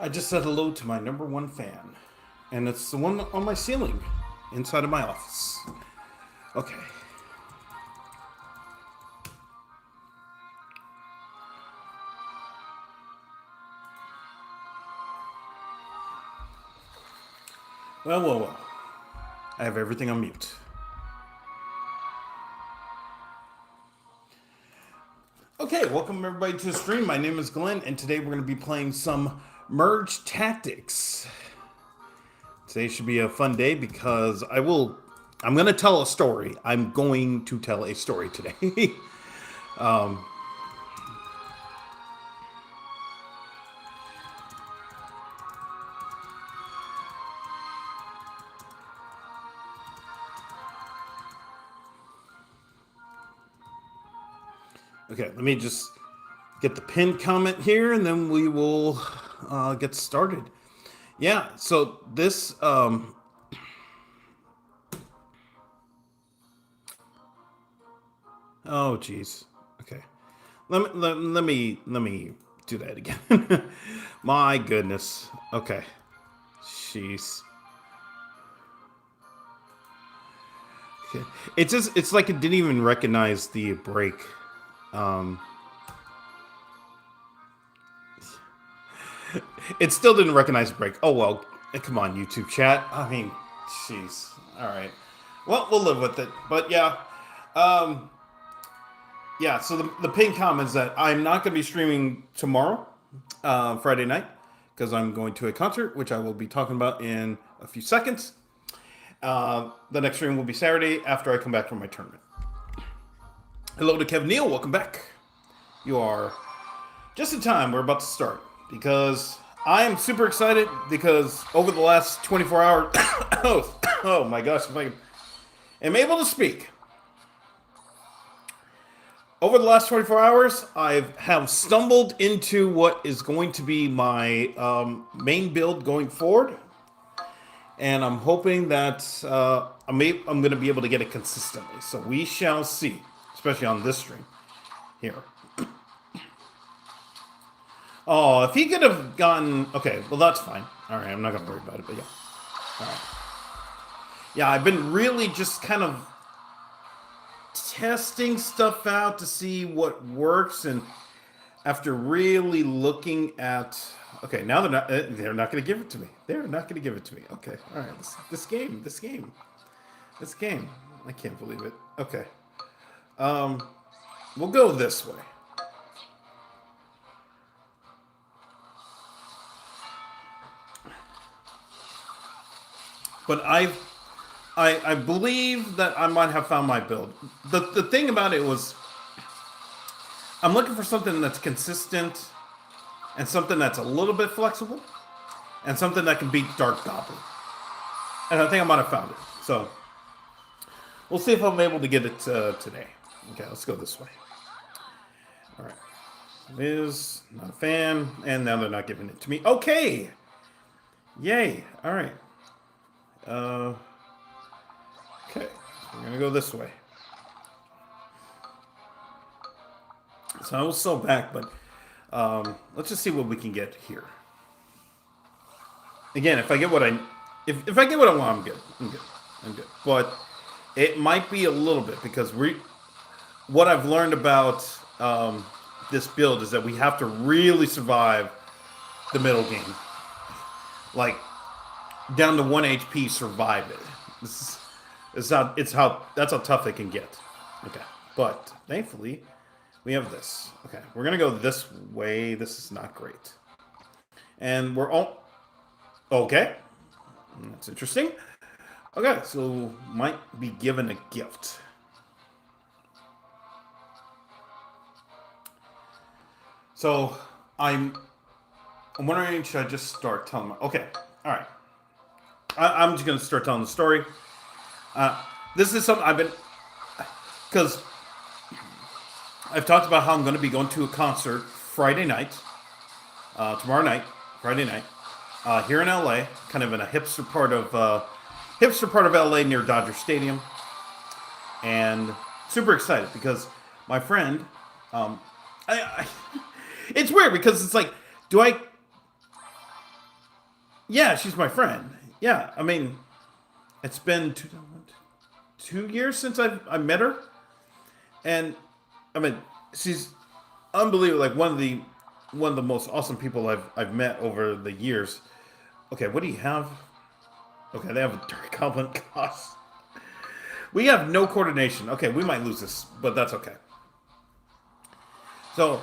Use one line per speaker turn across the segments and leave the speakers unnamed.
I just said hello to my number one fan, and it's the one on my ceiling inside of my office. Okay. Well. I have everything on mute. Okay, welcome everybody to the stream. My name is Glenn, and today we're going to be playing some Merge Tactics. Today should be a fun day because I'm going to tell a story. I'm going to tell a story today. um, okay, let me just get the pinned comment here, and then we will get started. Yeah, so this oh geez. Okay. Let me do that again. My goodness. Okay. Jeez. Okay. It's like it didn't even recognize the break. Um it still didn't recognize the break. Oh well. Come on, YouTube chat. I mean, jeez. All right. Well, we'll live with it. But yeah. Um yeah, so the pin comments that I'm not going to be streaming tomorrow, Friday night, because I'm going to a concert, which I will be talking about in a few seconds. The next stream will be Saturday after I come back from my tournament. Hello to Kevin Neal, welcome back. You are just in time. We're about to start because I am super excited because over the last 24 hours, oh my gosh, if I am able to speak. Over the last 24 hours, I have stumbled into what is going to be my main build going forward. And I'm hoping that I'm going to be able to get it consistently. So we shall see, especially on this stream here. Oh, if he could have gotten... Okay, well, that's fine. All right, I'm not going to worry about it, but yeah. All right. Yeah, I've been really just kind of testing stuff out to see what works, and after really looking at, okay, now they're not going to give it to me. They're not going to give it to me. Okay, all right, this game, I can't believe it. Okay, we'll go this way. But I believe that I might have found my build. The thing about it was, I'm looking for something that's consistent, and something that's a little bit flexible, and something that can beat Dark Goblin. And I think I might have found it. So we'll see if I'm able to get it today. Okay, let's go this way. All right. Liz, not a fan, and now they're not giving it to me. Okay. Yay. All right. Okay, we're gonna go this way. So I will sell back, but let's just see what we can get here. Again, if I get what I want, I'm good. I'm good. But it might be a little bit because what I've learned about this build is that we have to really survive the middle game, like down to 1 HP, survive it. That's how tough it can get. Okay, but thankfully we have this. Okay, we're gonna go this way. This is not great, and we're all okay. That's interesting. Okay, so might be given a gift. So I'm wondering, should I just start telling my... Okay, all right. I'm just gonna start telling the story. This is something I've been... Because I've talked about how I'm going to be going to a concert Friday night, tomorrow night, Friday night, here in LA, kind of in a hipster part of LA near Dodger Stadium, and super excited because my friend, it's weird because it's like, do I Yeah, she's my friend. Yeah, I mean, it's been 2 years since I met her, and I mean, she's unbelievable. Like one of the most awesome people I've met over the years. Okay, what do you have? Okay, they have a Dirty Goblin. Gosh, we have no coordination. Okay, we might lose this, but that's okay. So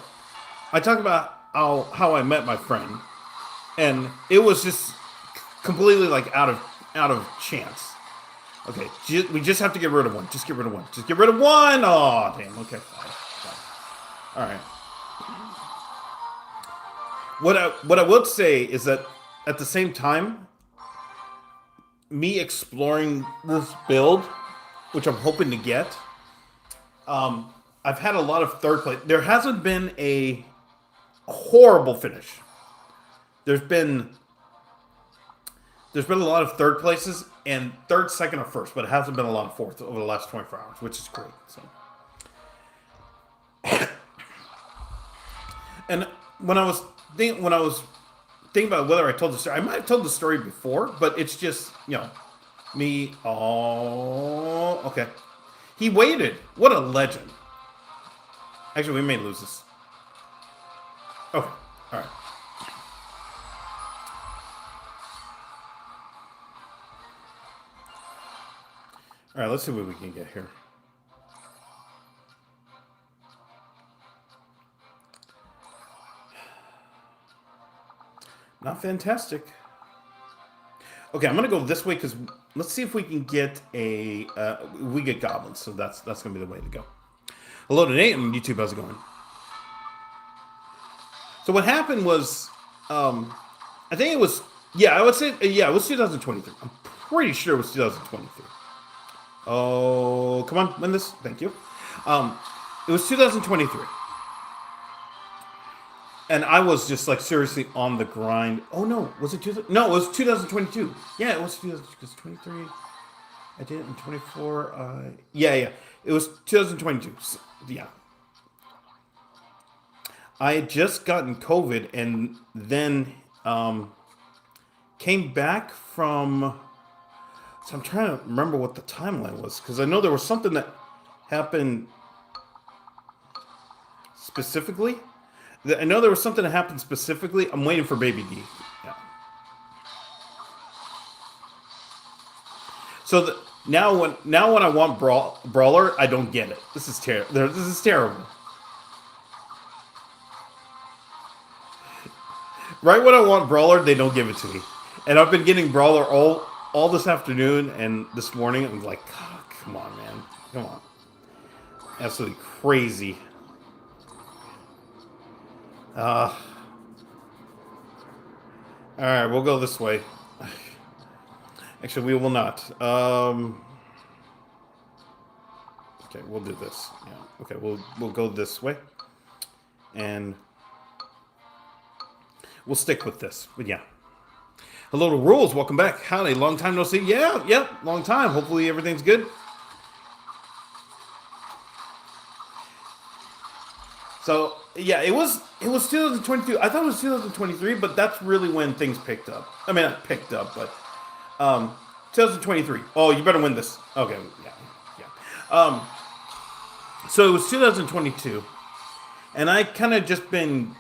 I talk about how I met my friend, and it was just completely like out of chance. Okay, we just have to get rid of one. Just get rid of one. Just get rid of one. Oh, damn. Okay, fine, fine. All right. What I would say is that at the same time, me exploring this build, which I'm hoping to get, I've had a lot of third place. There hasn't been a horrible finish. There's been there's been a lot of third places and third, second, or first, but it hasn't been a lot of fourth over the last 24 hours, which is great. So, and when I was thinking about whether I told the story, I might have told the story before, but it's just me. Oh, okay. He waited. What a legend. Actually, we may lose this. Okay. All right. All right, let's see what we can get here. Not fantastic. Okay, I'm gonna go this way because let's see if we can get a we get goblins. So that's gonna be the way to go. Hello to Nate on YouTube. How's it going? So what happened was, I think it was I would say it was 2023. I'm pretty sure it was 2023. Oh, come on, win this. Thank you. It was 2023. And I was just like seriously on the grind. Oh no, was it no, it was 2022. Yeah, it was 2023. I did it in 24. Yeah. It was 2022. So, yeah. I had just gotten COVID and then came back from. So I'm trying to remember what the timeline was because I know there was something that happened specifically. I know there was something that happened specifically. I'm waiting for Baby D. Yeah. So now when I want brawler, I don't get it. This is terrible. This is terrible. Right when I want brawler, they don't give it to me. And I've been getting brawler all this afternoon and this morning. I'm like, oh, come on, man, come on, absolutely crazy. All right, we'll go this way. Actually, we will not. Okay, we'll do this. Yeah. Okay, we'll go this way, and we'll stick with this. But yeah. Hello to Rules. Welcome back. Howdy. Long time no see. Yeah. Long time. Hopefully everything's good. So yeah, it was 2022. I thought it was 2023, but that's really when things picked up. I mean, not picked up, but 2023. Oh, you better win this. Okay, yeah. So it was 2022, and I kind of just been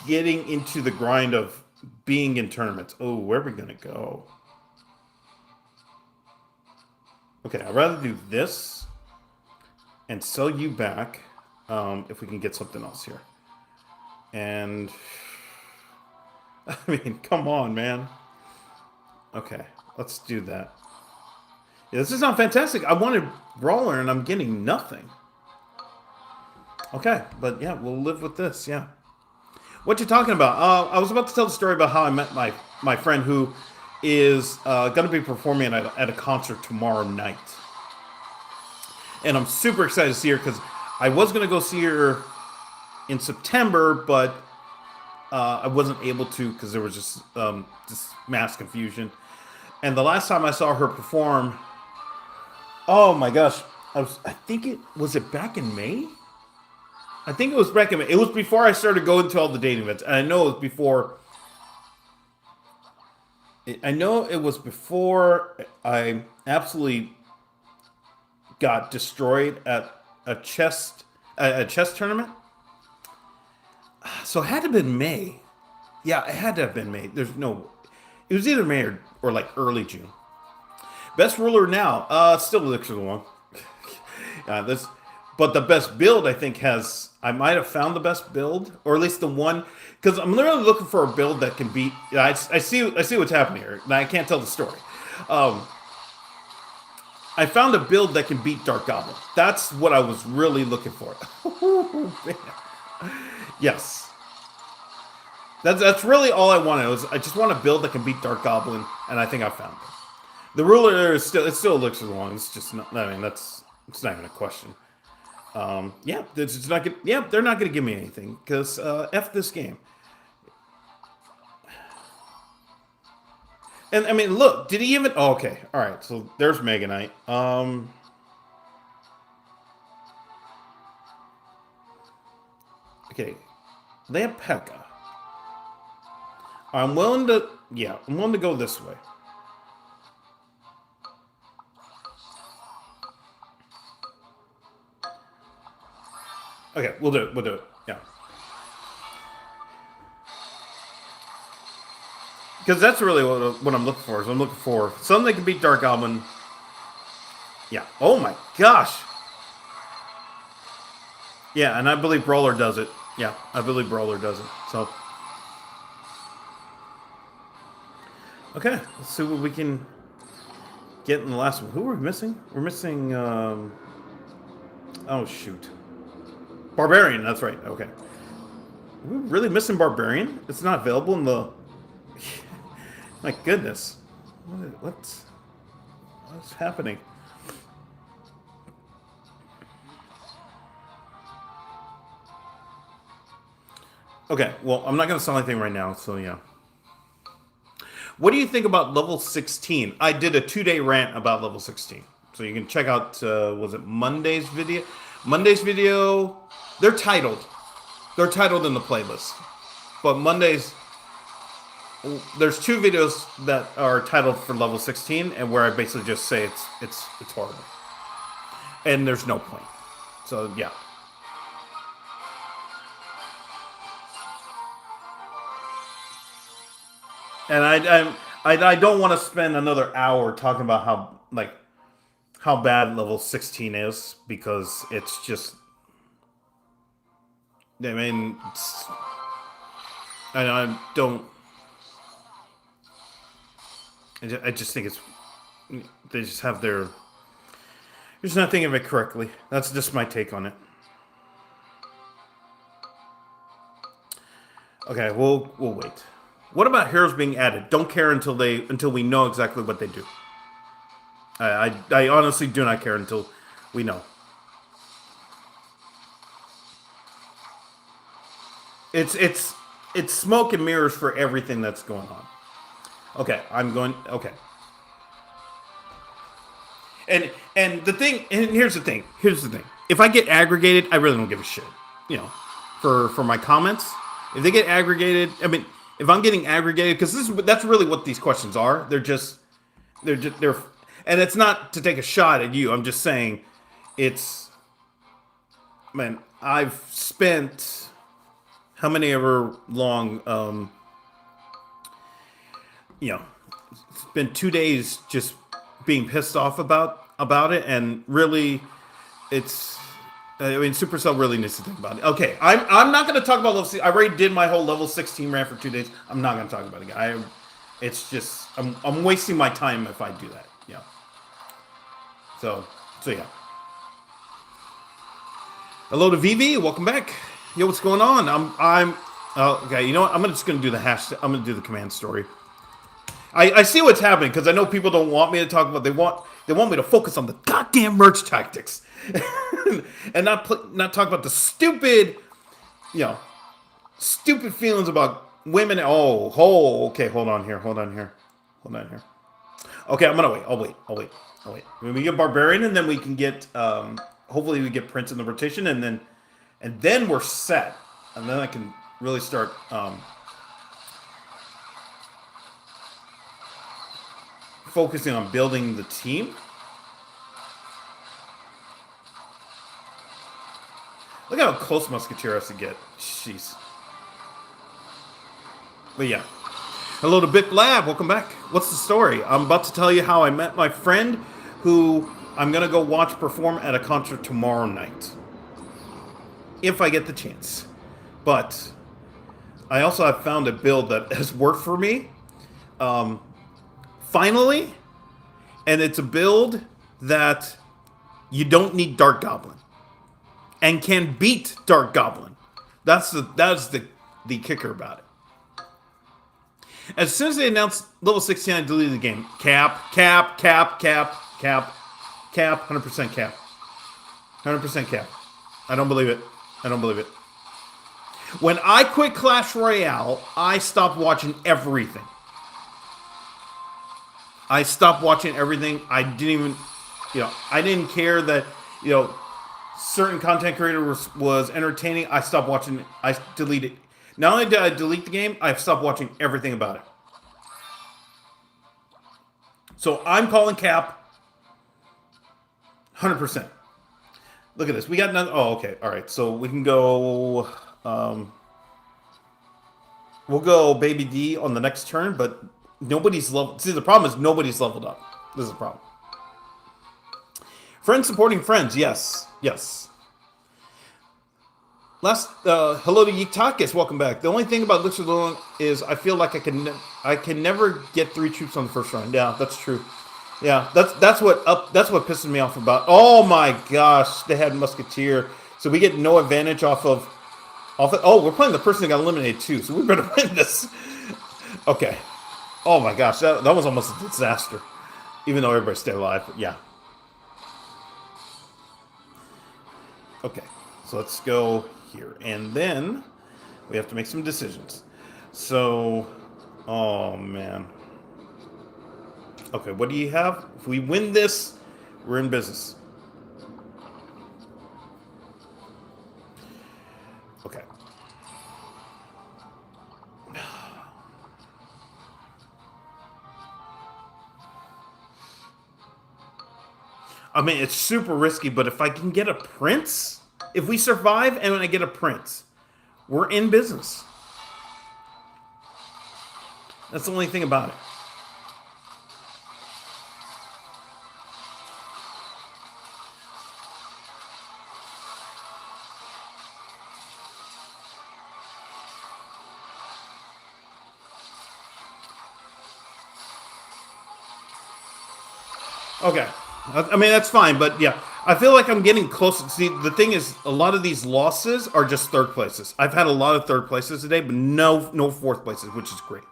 getting into the grind of being in tournaments. Oh, where are we gonna go? Okay, I'd rather do this and sell you back. If we can get something else here. And I mean, come on, man. Okay, let's do that. Yeah, this is not fantastic. I wanted brawler and I'm getting nothing. Okay, but yeah, we'll live with this. Yeah. What you talking about? I was about to tell the story about how I met my friend who is going to be performing at a concert tomorrow night. And I'm super excited to see her because I was going to go see her in September, but I wasn't able to because there was just mass confusion. And the last time I saw her perform, oh my gosh, I think it was back in May? I think it was back in May. It was before I started going to all the dating events. And I know it was before. I know it was before I absolutely got destroyed at a chess tournament. So it had to have been May. Yeah, it had to have been May. There's no. It was either May or like early June. Best ruler now. Still Elixir of the One. This, but the best build I think has. I might have found the best build, or at least the one, because I'm literally looking for a build that can beat. I see what's happening here. Now I can't tell the story. Um, I found a build that can beat Dark Goblin. That's what I was really looking for. Yes. That's really all I wanted. I just want a build that can beat Dark Goblin, and I think I found it. The ruler is still Elixir one. It's just not. I mean, it's not even a question. Yeah, it's not. Yeah, they're not gonna give me anything because f this game. And I mean, look, did he even? Oh, okay, all right. So there's Mega Knight. Okay, they have Pekka. I'm willing to. Yeah, I'm willing to go this way. Okay, we'll do it. We'll do it. Yeah. Because that's really what I'm looking for. Is I'm looking for something that can beat Dark Goblin. Yeah. Oh my gosh. Yeah, and I believe Brawler does it. Yeah, I believe Brawler does it. So. Okay, let's see what we can get in the last one. Who are we missing? We're missing. Oh shoot. Barbarian. That's right. Okay. Are we really missing Barbarian? It's not available in the. My goodness. What's happening? Okay, well, I'm not going to sell anything right now, so yeah. What do you think about level 16? I did a 2-day rant about level 16. So you can check out, was it Monday's video? Monday's video, they're titled. They're titled in the playlist. But Monday's, there's 2 videos that are titled for level 16, and where I basically just say it's horrible. And there's no point. So yeah. And I don't want to spend another hour talking about how bad level 16 is, because it's just. I mean, I don't. I just think it's. They just have their. They're just not thinking of it correctly. That's just my take on it. Okay, we'll wait. What about heroes being added? Don't care until we know exactly what they do. I honestly do not care until we know. It's smoke and mirrors for everything that's going on. Okay, I'm going. Okay. And the thing. And here's the thing. If I get aggregated, I really don't give a shit. You know, for my comments, if they get aggregated, I mean, if I'm getting aggregated, because that's really what these questions are. They're, and it's not to take a shot at you. I'm just saying, it's. Man, I've spent how many ever long, it's been 2 days just being pissed off about it, and really, it's. I mean, Supercell really needs to think about it. Okay, I'm not going to talk about level 16. I already did my whole level 16 rant for 2 days. I'm not going to talk about it again. It's just I'm wasting my time if I do that. Yeah. So yeah. Hello to VV. Welcome back. Yo, what's going on? Okay. You know what? I'm just going to do the hashtag. I'm going to do the command story. I see what's happening, because I know people don't want me to talk about. They want me to focus on the goddamn merch tactics, and not talk about the stupid feelings about women. Okay, hold on here. Okay, I'm gonna wait. I'll wait. When we get Barbarian, and then we can get hopefully we get Prince in the rotation, and then we're set, and then I can really start. focusing on building the team. Look how close Musketeer has to get. Jeez. But yeah. Hello to Big Lab. Welcome back. What's the story? I'm about to tell you how I met my friend who I'm going to go watch perform at a concert tomorrow night. If I get the chance. But I also have found a build that has worked for me. Finally. And it's a build that you don't need Dark Goblin. And can beat Dark Goblin. That's the kicker about it. As soon as they announced level 16, I deleted the game. Cap. 100% cap. 100% cap. I don't believe it. When I quit Clash Royale, I stopped watching everything. I didn't even, I didn't care that, certain content creator was entertaining. I stopped watching it. I deleted it. Not only did I delete the game, I've stopped watching everything about it. So I'm calling cap 100%. Look at this. We got none. Oh, okay. All right. So we can go. We'll go Baby D on the next turn, but nobody's leveled. See, the problem is nobody's leveled up. This is the problem. Friends supporting friends. Yes. Hello to Yitakis. Welcome back. The only thing about Elixir Long is I feel like I can never get 3 troops on the first run. Yeah, that's true. Yeah, that's what pisses me off about. Oh my gosh, they had Musketeer, so we get no advantage off of. Oh, we're playing the person that got eliminated too, so we better win this. Okay. Oh my gosh, that was almost a disaster. Even though everybody stayed alive, but yeah. Okay, so let's go here, and then we have to make some decisions. So, oh man. Okay, what do you have? If we win this, we're in business. Okay. I mean, it's super risky, but if I can get a prince, if we survive and I get a prince, we're in business. That's the only thing about it. Okay. I mean, that's fine, but yeah. I feel like I'm getting close. See, the thing is, a lot of these losses are just third places. I've had a lot of third places today, but no fourth places, which is great.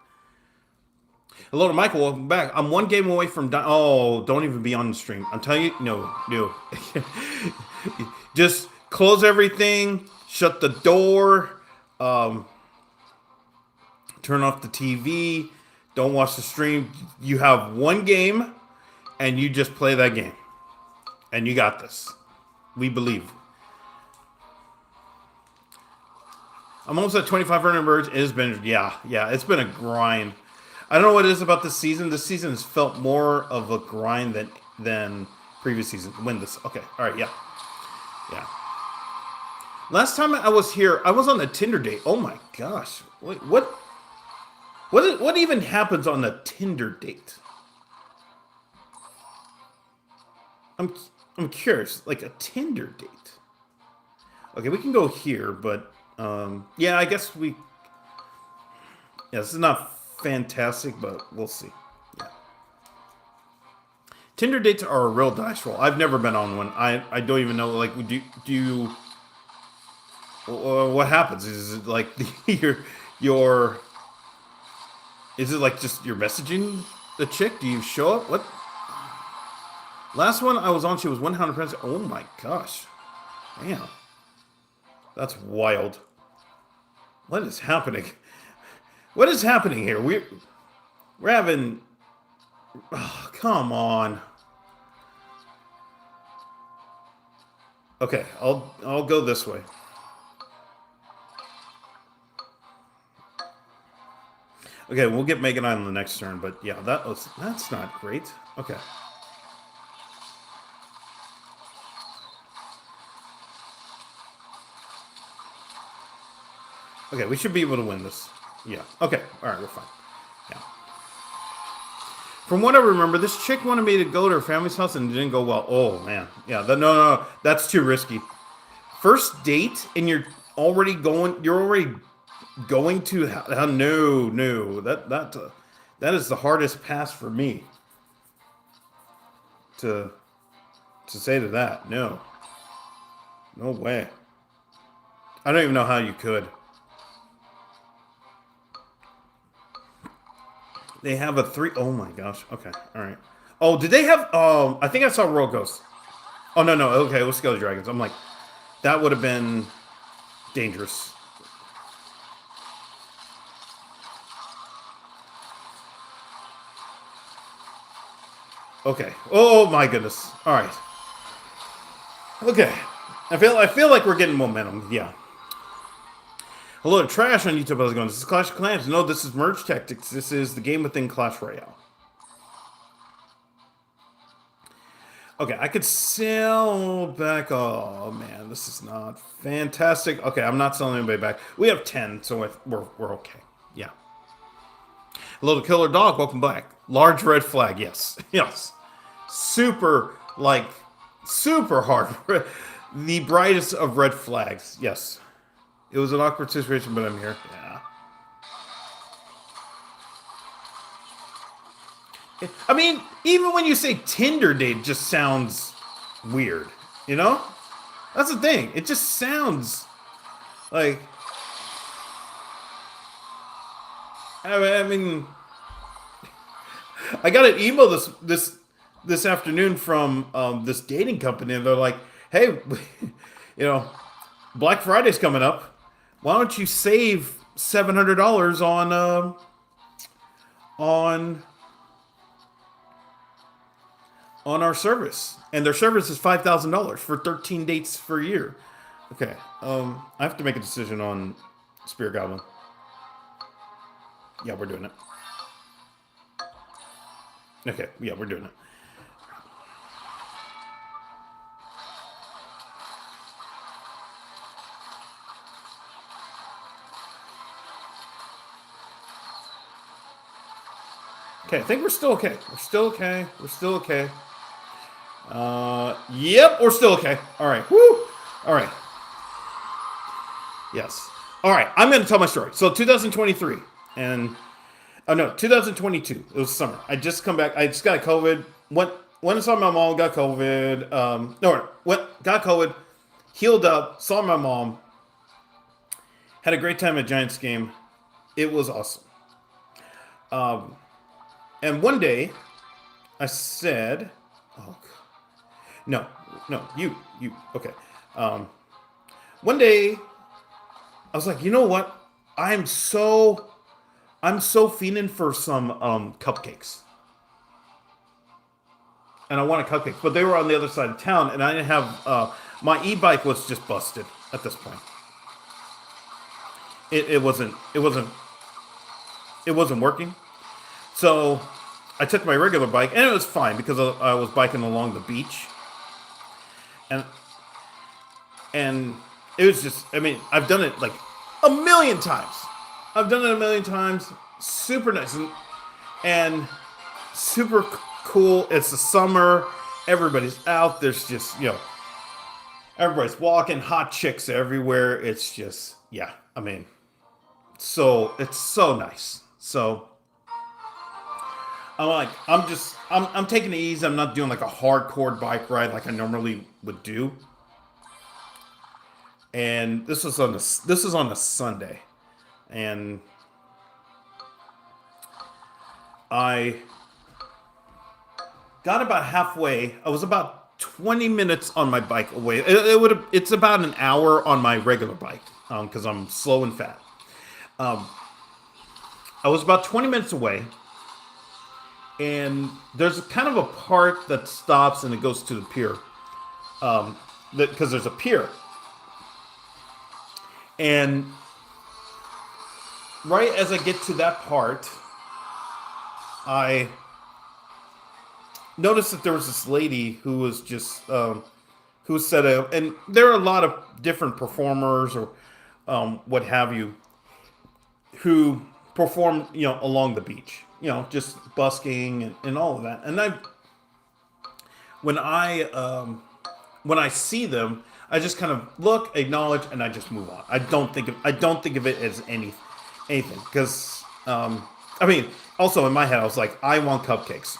Hello to Michael. Welcome back. I'm one game away from oh, don't even be on the stream. I'm telling you, no. Just close everything, shut the door, turn off the TV, don't watch the stream. You have one game, and you just play that game. And you got this. We believe. I'm almost at 2,500 birds. It has been, yeah, it's been a grind. I don't know what it is about this season. This season has felt more of a grind than previous season. Win this. Okay, all right, yeah. Last time I was here, I was on a Tinder date. Oh my gosh. Wait, what even happens on a Tinder date? I'm curious, like a Tinder date. Okay, we can go here, but yeah, I guess we. Yeah, this is not fantastic, but we'll see. Yeah. Tinder dates are a real dice roll. I've never been on one. I don't even know. Like, do you? What happens? Is it like your? Is it like just you're messaging the chick? Do you show up? What? Last one I was on, she was 100%. Oh my gosh. Damn. That's wild. What is happening? What is happening here? We're having... Oh, come on. Okay, I'll go this way. Okay, we'll get Mega Knight on the next turn, but yeah, that's not great. Okay. Okay, we should be able to win this. Yeah. Okay. All right, we're fine. Yeah. From what I remember, this chick wanted me to go to her family's house and it didn't go well. Oh man. Yeah. No. That's too risky. First date and you're already going. You're already going to. No. That is the hardest pass for me. To say to that. No. No way. I don't even know how you could. They have a 3. Oh my gosh. Okay. All right. Oh, did they have? I think I saw Royal Ghost. Oh no. Okay, let's go Dragons. I'm like, that would have been dangerous. Okay. Oh my goodness. All right. Okay. I feel like we're getting momentum. Yeah. Hello to Trash on YouTube. How's it going? This is Clash of Clans. No, this is Merge Tactics. This is the game within Clash Royale. Okay, I could sell back. Oh man, this is not fantastic. Okay, I'm not selling anybody back. We have 10, so we're okay. Yeah. Hello to Killer Dog. Welcome back. Large red flag. Yes. Yes. Super hard. The brightest of red flags. Yes. It was an awkward situation, but I'm here. Yeah. I mean, even when you say Tinder date, it just sounds weird. You know? That's the thing. It just sounds like. I mean, I got an email this afternoon from this dating company, and they're like, "Hey, Black Friday's coming up. Why don't you save $700 on our service?" And their service is $5,000 for 13 dates for a year. Okay, I have to make a decision on Spirit Goblin. Yeah, we're doing it. Okay, yeah, we're doing it. Okay, I think we're still okay. We're still okay. We're still okay. Yep, we're still okay. All right. Woo! All right. Yes. All right, I'm going to tell my story. So 2023, and... Oh, no, 2022. It was summer. I just come back. I just got COVID. Went and saw my mom, got COVID. Got COVID, healed up, saw my mom. Had a great time at Giants game. It was awesome. And one day, I said, "Oh, no, you, okay." One day, I was like, you know what? I'm so fiending for some cupcakes. And I wanted cupcakes, but they were on the other side of town, and I didn't have my e-bike was just busted at this point. It wasn't working. So I took my regular bike, and it was fine because I was biking along the beach. And it was just, I mean, I've done it like a million times. Super nice and super cool. It's the summer. Everybody's out. There's just, everybody's walking. Hot chicks everywhere. It's just, yeah. I mean, so it's so nice. So I'm taking it easy. I'm not doing like a hardcore bike ride like I normally would do. And this was on a Sunday, and I got about halfway. I was about 20 minutes on my bike away. It's about an hour on my regular bike because I'm slow and fat. I was about 20 minutes away, and there's kind of a part that stops and it goes to the pier. Because there's a pier. And right as I get to that part, I noticed that there was this lady who was just who set up, and there are a lot of different performers or what have you who perform, along the beach, just busking and all of that. And when I when I see them, I just kind of look, acknowledge, and I just move on. I don't think of it as anything because I mean, also in my head I was like, I want cupcakes.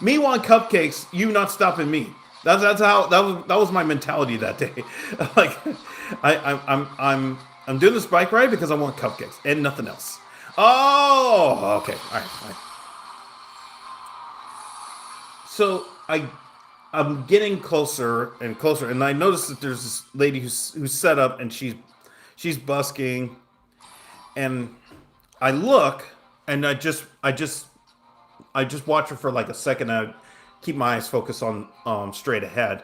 Me want cupcakes. You not stopping me. That's how that was my mentality that day. Like I'm doing this bike ride because I want cupcakes and nothing else. Oh, okay, all right. All right. So I'm getting closer and closer, and I notice that there's this lady who's set up, and she's busking, and I look, and I just watch her for like a second. And I keep my eyes focused on straight ahead,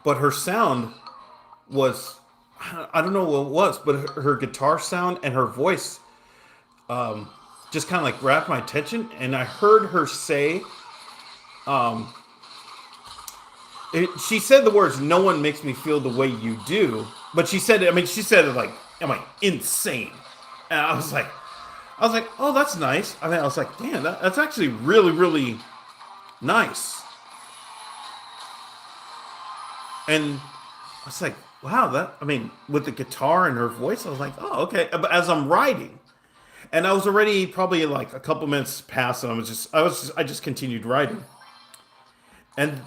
but her sound was, I don't know what it was, but her guitar sound and her voice just kind of like grabbed my attention, and I heard her say. She said the words, "No one makes me feel the way you do," but she said it. I mean, she said it like, "Am I insane?" And I was like, "Oh, that's nice." I mean, I was like, "Damn, that's actually really, really nice." And I was like, "Wow, that." I mean, with the guitar and her voice, I was like, "Oh, okay." But as I'm riding, and I was already probably like a couple minutes past, and I just continued riding, and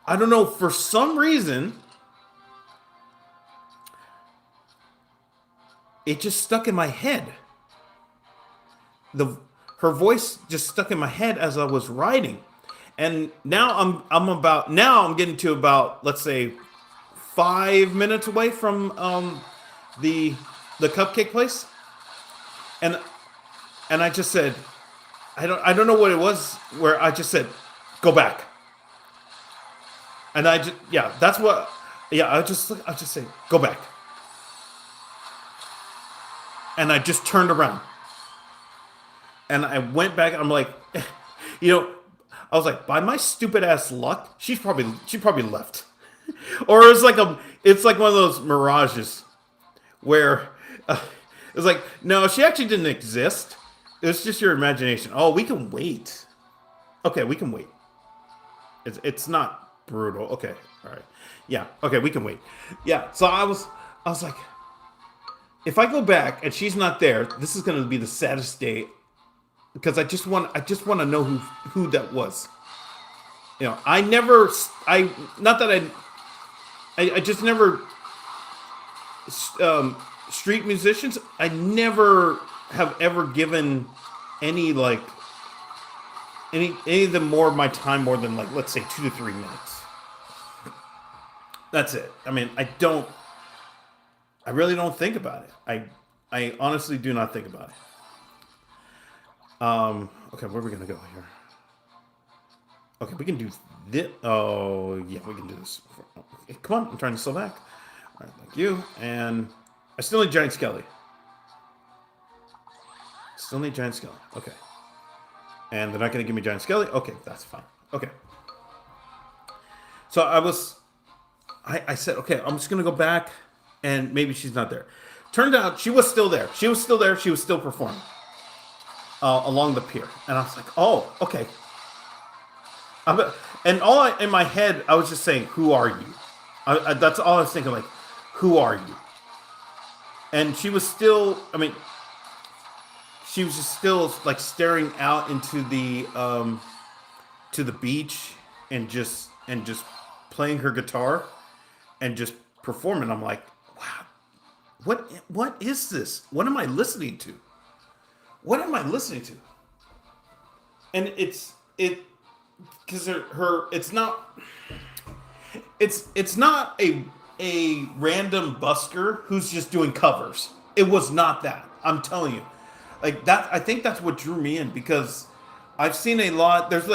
I don't know, for some reason, it just stuck in my head. The Her voice just stuck in my head as I was writing. And now I'm getting to about, let's say, 5 minutes away from the cupcake place. And I just said, I don't know what it was, where I just said, "Go back." And I just, yeah, that's what, yeah, I just say, "Go back." And I just turned around and I went back. I'm like, you know, I was like, by my stupid ass luck, she probably left. Or it's like one of those mirages where it's like, no, she actually didn't exist. It's just your imagination. Oh, we can wait. Okay, we can wait. It's not brutal. Okay, all right. Yeah. Okay, we can wait. Yeah. So I was like, if I go back and she's not there, this is going to be the saddest day because I just want to know who that was. I never, I not that I just never, street musicians. I never have ever given any like any of them more of my time, more than like, let's say, 2 to 3 minutes. That's it. I mean, I really don't think about it. I honestly do not think about it. Okay, where are we gonna go here? Okay, we can do this. Oh yeah, we can do this. Okay, come on, I'm trying to slow back. All right, thank you. And I still need Giant Skelly. Still need Giant Skelly. Okay. And they're not gonna give me Giant Skelly. Okay, that's fine. Okay. So I said, okay, I'm just gonna go back, and maybe she's not there. Turned out she was still there. She was still there. She was still performing along the pier, and I was like, oh, okay. And in my head, I was just saying, "Who are you?" That's all I was thinking. Like, who are you? And she was still. I mean, she was just still like staring out into the to the beach, and just playing her guitar and just performing. I'm like, wow, what is this? What am I listening to? What am I listening to? And it because it's not a random busker who's just doing covers. It was not that. I'm telling you, like that. I think that's what drew me in, because I've seen a lot. There's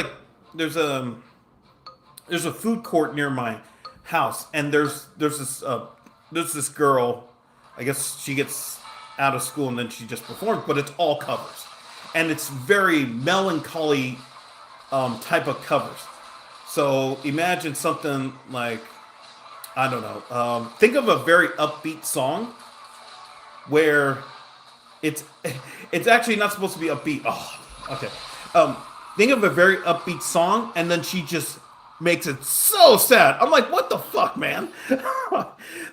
a food court near my house, and there's this girl. I guess she gets out of school and then she just performed, but it's all covers, and it's very melancholy type of covers. So imagine something like, I don't know. Think of a very upbeat song where it's it's actually not supposed to be upbeat. Oh, okay. Um, think of a very upbeat song, and then she just makes it so sad. I'm like, what the fuck, man?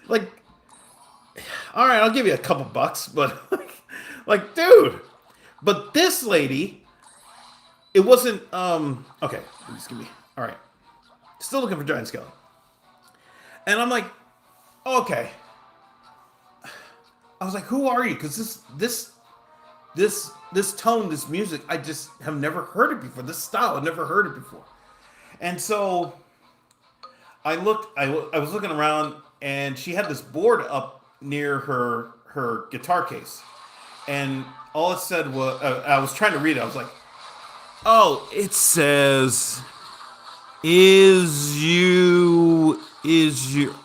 Like, all right, I'll give you a couple bucks, but like, dude. But this lady, it wasn't. Okay, please give me. All right, still looking for giant skeleton, and I'm like, okay. I was like, who are you? Because this tone, this music, I just have never heard it before. This style, I've never heard it before. And so I looked. I was looking around, and she had this board up near her guitar case, and all it said was, I was trying to read it. I was like, oh, it says, is you?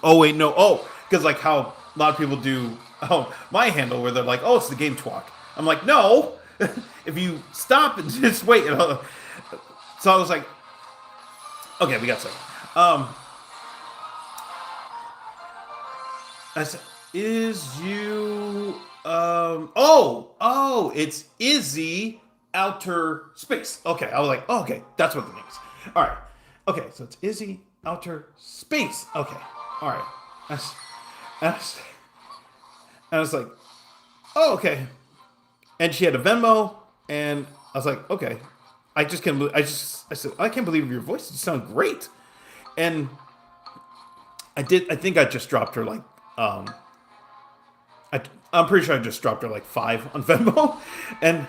Oh wait, no. Oh, because like how a lot of people do. Oh, my handle where they're like, oh, it's the GameTwok. I'm like, no. If you stop and just wait. So I was like, okay, we got some. I said, is you? It's Izzy Outer Space. Okay, I was like, oh, okay, that's what the name is. All right, okay, so it's Izzy Outer Space. Okay, all right. I was like, oh, okay. And she had a Venmo, and I was like, okay. I just can't believe, I said, I can't believe your voice. You sound great. And I think I just dropped her like, I'm pretty sure I just dropped her like 5 on Venmo. And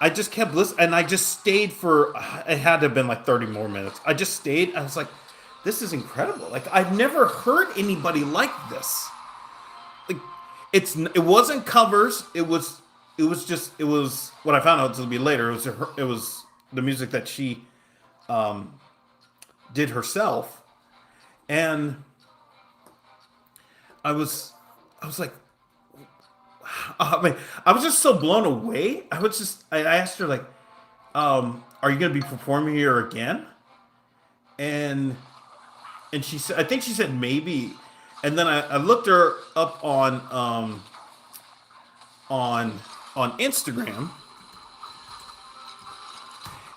I just kept listening, and I just stayed for, it had to have been like 30 more minutes. I just stayed. I was like, this is incredible. Like, I've never heard anybody like this. Like, it wasn't covers. It was what I found out to be later. It was the music that she did herself, and I was like, I mean, I was just so blown away. I asked her like, are you gonna be performing here again? And she said, I think she said maybe. And then I looked her up on Instagram,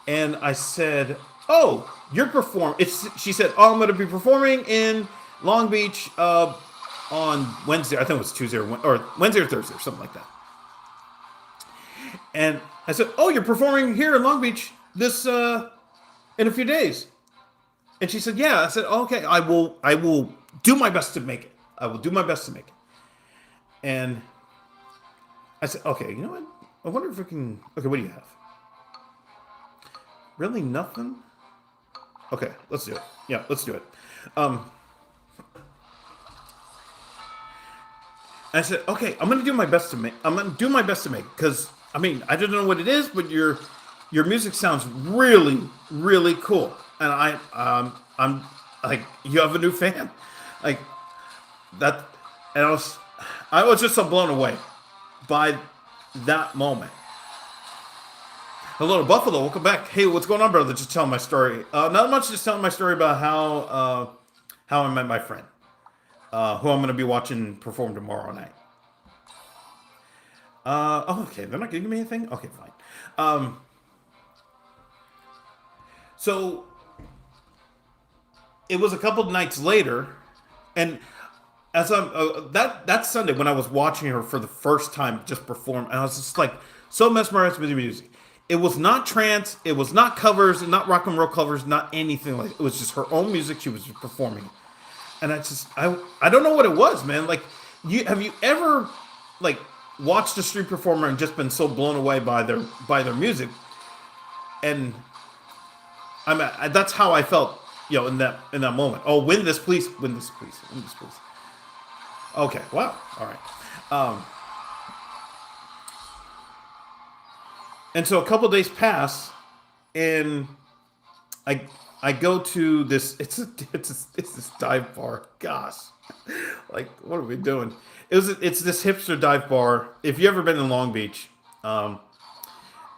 and I said, "Oh, you're performing." She said, "Oh, I'm going to be performing in Long Beach on Wednesday. I think it was Tuesday or Wednesday or Thursday or something like that." And I said, "Oh, you're performing here in Long Beach this in a few days." And she said, "Yeah." I said, "Okay, I will do my best to make it. I will do my best to make it." And I said, "Okay, you know what? I wonder if we can." Okay, what do you have? Really, nothing? Okay, let's do it. Yeah, let's do it. I said, "Okay, I'm gonna do my best to make. I'm gonna do my best to make because I mean I don't know what it is, but your music sounds really, really cool." And I'm like, you have a new fan, like that, and I was just so blown away by that moment. Hello, Buffalo. Welcome back. Hey, what's going on, brother? Just telling my story. Not much. Just telling my story about how I met my friend, who I'm going to be watching perform tomorrow night. Okay. They're not giving me anything. Okay, fine. So it was a couple of nights later, and as I'm that Sunday when I was watching her for the first time just perform, and I was just like so mesmerized with the music. It was not trance, it was not covers, not rock and roll covers, not anything like. It was just her own music she was performing, and I don't know what it was, man. Like, have you ever like watched a street performer and just been so blown away by their music? And that's how I felt, in that moment. Oh, win this, please, win this, please, win this, please. Okay, wow, all right. And so a couple of days pass, and I go to this. It's this dive bar. Gosh, like what are we doing? It's this hipster dive bar. If you ever been in Long Beach, um,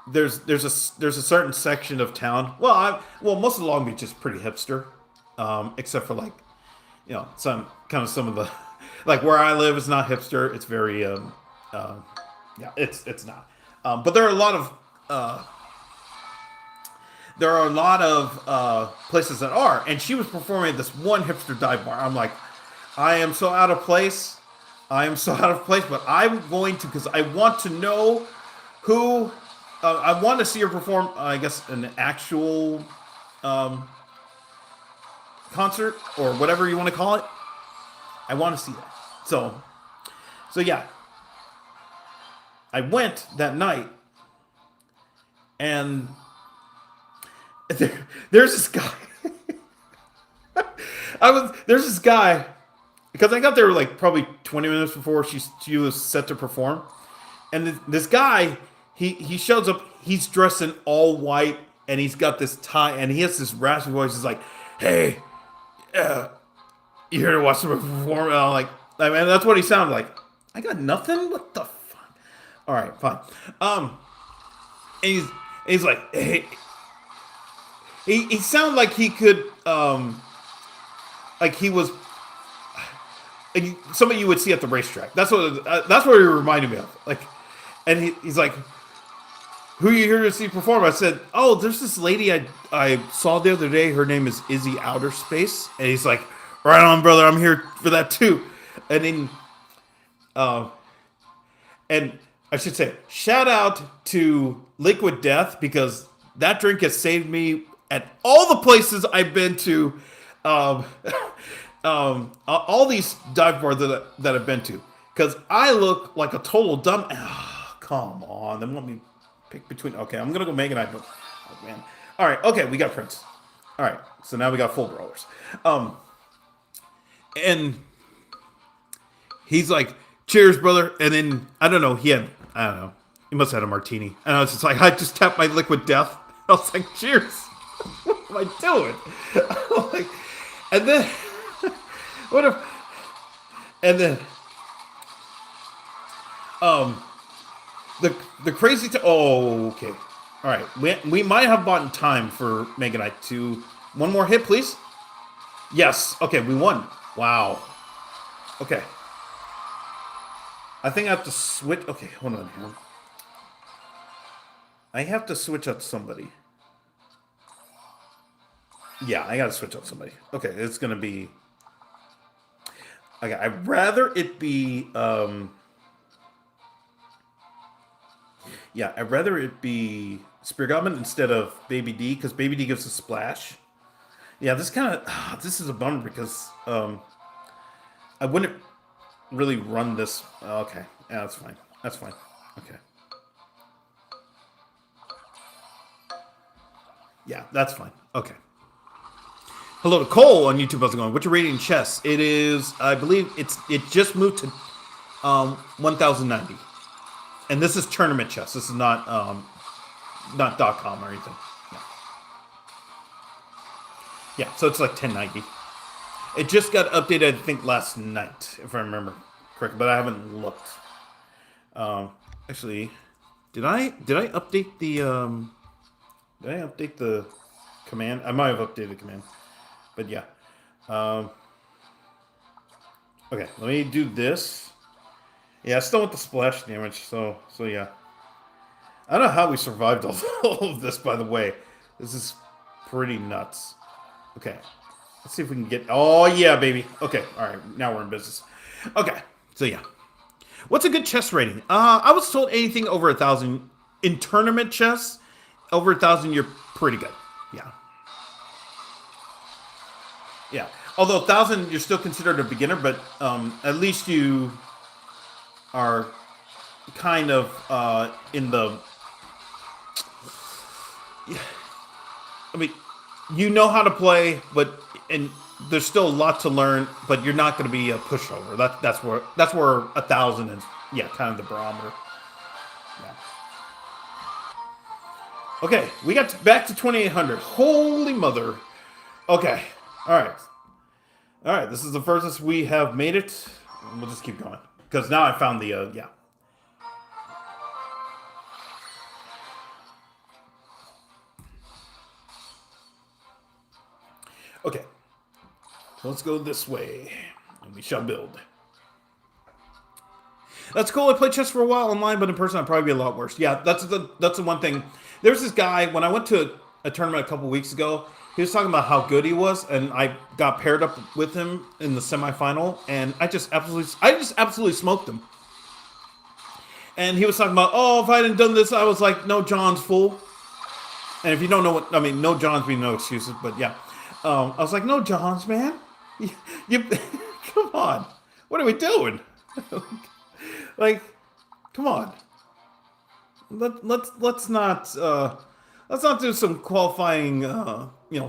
there's a certain section of town. Well, most of Long Beach is pretty hipster, except for like some of the like where I live is not hipster. It's very yeah, it's not. But there are a lot of places that are. And she was performing at this one hipster dive bar. I'm like, I am so out of place. I am so out of place, but I'm going to, because I want to know who. I want to see her perform. I guess an actual concert or whatever you want to call it. I want to see that. So yeah, I went that night, and there's this guy. There's this guy because I got there like probably 20 minutes before she was set to perform, and this guy he shows up. He's dressed in all white, and he's got this tie, and he has this raspy voice. He's like, "Hey, you here to watch the perform?" And I'm like, I mean, that's what he sounded like. I got nothing. What the fuck? All right, fine. And he's like, hey. He sounded like he could, like he was, like somebody you would see at the racetrack. That's what he reminded me of. Like, and he's like, "Who are you here to see perform?" I said, "Oh, there's this lady I saw the other day. Her name is Izzy Outer Space." And he's like, "Right on, brother. I'm here for that too." And then, and I should say, shout out to Liquid Death because that drink has saved me at all the places I've been to, all these dive bars that I've been to, because I look like a total dumb. Oh, come on, they want me to pick between. Okay, I'm gonna go Megan. Oh man. All right. Okay, we got Prince. All right. So now we got full brawlers. And he's like, "Cheers, brother." And then I don't know. He must have had a martini. And I was just like, I just tapped my Liquid Death. I was like, "Cheers." What am I doing? Like, and then, what if, and then, the crazy, oh, okay. All right. We might have bought time for Mega Knight 2. One more hit, please. Yes. Okay. We won. Wow. Okay. I think I have to switch. Okay. Hold on here. I have to switch out somebody. Yeah, I gotta switch up somebody. Okay, it's gonna be. Okay, I'd rather it be. Yeah, I'd rather it be Spear Goblin instead of Baby D because Baby D gives a splash. Yeah, this is a bummer because I wouldn't really run this. Okay, yeah, that's fine. That's fine. Okay. Yeah, that's fine. Okay. Hello to Cole on YouTube. How's it going? What's your rating in chess? It is, I believe, it just moved to 1090, and this is tournament chess. This is not .com or anything. Yeah, so it's like 1090. It just got updated, I think, last night, if I remember correctly, but I haven't looked. Actually, did I update the command? I might have updated the command. But yeah. Okay, let me do this. Yeah, I still want the splash damage, so yeah. I don't know how we survived all of this, by the way. This is pretty nuts. Okay. Let's see if we can get... Oh, yeah, baby. Okay, alright. Now we're in business. Okay, so yeah. What's a good chess rating? I was told anything over 1,000... In tournament chess, over 1,000, you're pretty good. Yeah. Yeah, although 1,000, you're still considered a beginner, but at least you are kind of in the. Yeah, I mean, you know how to play, and there's still a lot to learn, but you're not going to be a pushover. That's where 1,000 is. Yeah, kind of the barometer. Yeah. Okay, we got back to 2,800. Holy mother. Okay. All right. All right. This is the furthest we have made it. We'll just keep going because now I found the yeah. Okay. So let's go this way, and we shall build. That's cool. I played chess for a while online, but in person I'd probably be a lot worse. Yeah, that's the one thing. There's this guy when I went to a tournament a couple weeks ago. He was talking about how good he was, and I got paired up with him in the semifinal, and I just absolutely smoked him. And he was talking about, oh, if I hadn't done this, I was like, no, John's fool. And if you don't know what I mean, no Johns mean no excuses, but yeah, I was like, no Johns, man, you come on, what are we doing? Like, come on. Let's not do some qualifying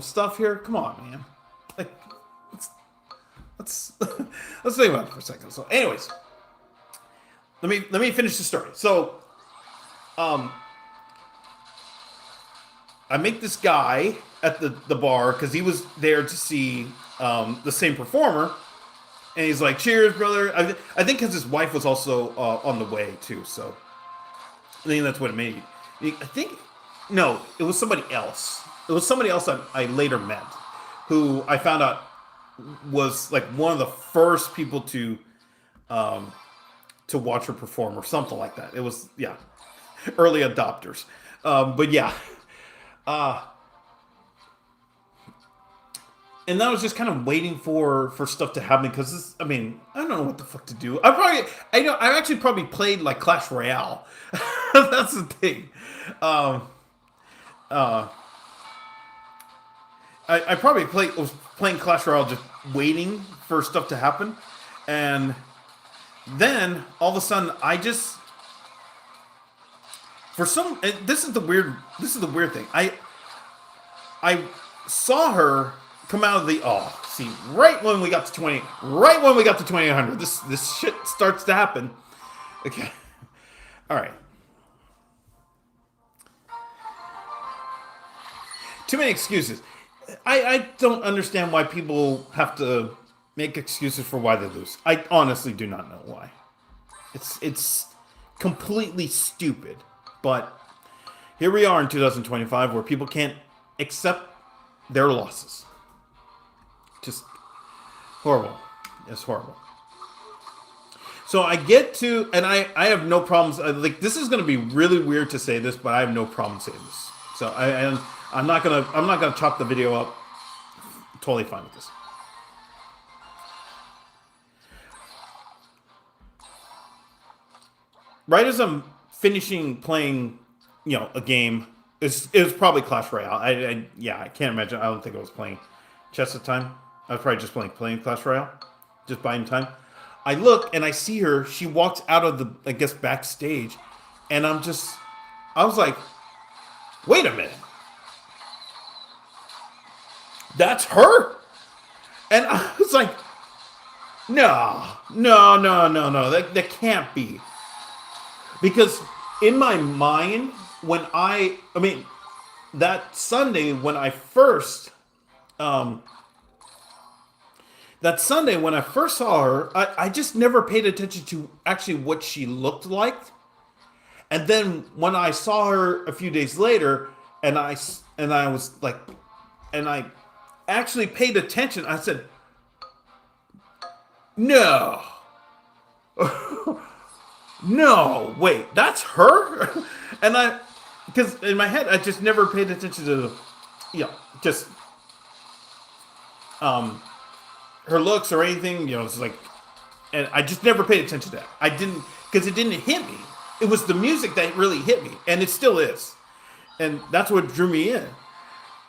stuff here. Come on, man. Like, let's let's think about it for a second. So, anyways, let me finish the story. So, um, I make this guy at the bar because he was there to see the same performer, and he's like, "Cheers, brother." I think because his wife was also on the way too, so I think that's what it made. I think no, it was somebody else. It was somebody else I later met, who I found out was like one of the first people to watch her perform or something like that. It was yeah, early adopters. But yeah, uh, and I was just kind of waiting for stuff to happen because this. I mean, I don't know what the fuck to do. I actually probably played like Clash Royale. That's the thing. Um, uh, I probably was playing Clash Royale just waiting for stuff to happen, and then all of a sudden I just for some this is the weird thing. I saw her come out of the see right when we got to 2800 this shit starts to happen. Okay. All right. Too many excuses. I don't understand why people have to make excuses for why they lose. I honestly do not know why. It's completely stupid. But here we are in 2025 where people can't accept their losses. Just horrible. It's horrible. So I get to, and I have no problems. Like this is going to be really weird to say this, but I have no problem saying this. So I'm not gonna chop the video up. Totally fine with this. Right as I'm finishing playing, a game, it was probably Clash Royale. I can't imagine. I don't think I was playing chess at the time. I was probably just playing Clash Royale, just buying time. I look and I see her. She walks out of the, I guess, backstage, and I was like, wait a minute, that's her? And I was like, no, that can't be. Because in my mind, when I mean, that Sunday when I first, saw her, I just never paid attention to actually what she looked like. And then when I saw her a few days later, and I was like, and I actually paid attention, I said, no. No, wait, that's her? And because in my head, I just never paid attention to, just her looks or anything, it's like, and I just never paid attention to that. I didn't, because it didn't hit me. It was the music that really hit me, and it still is. And that's what drew me in.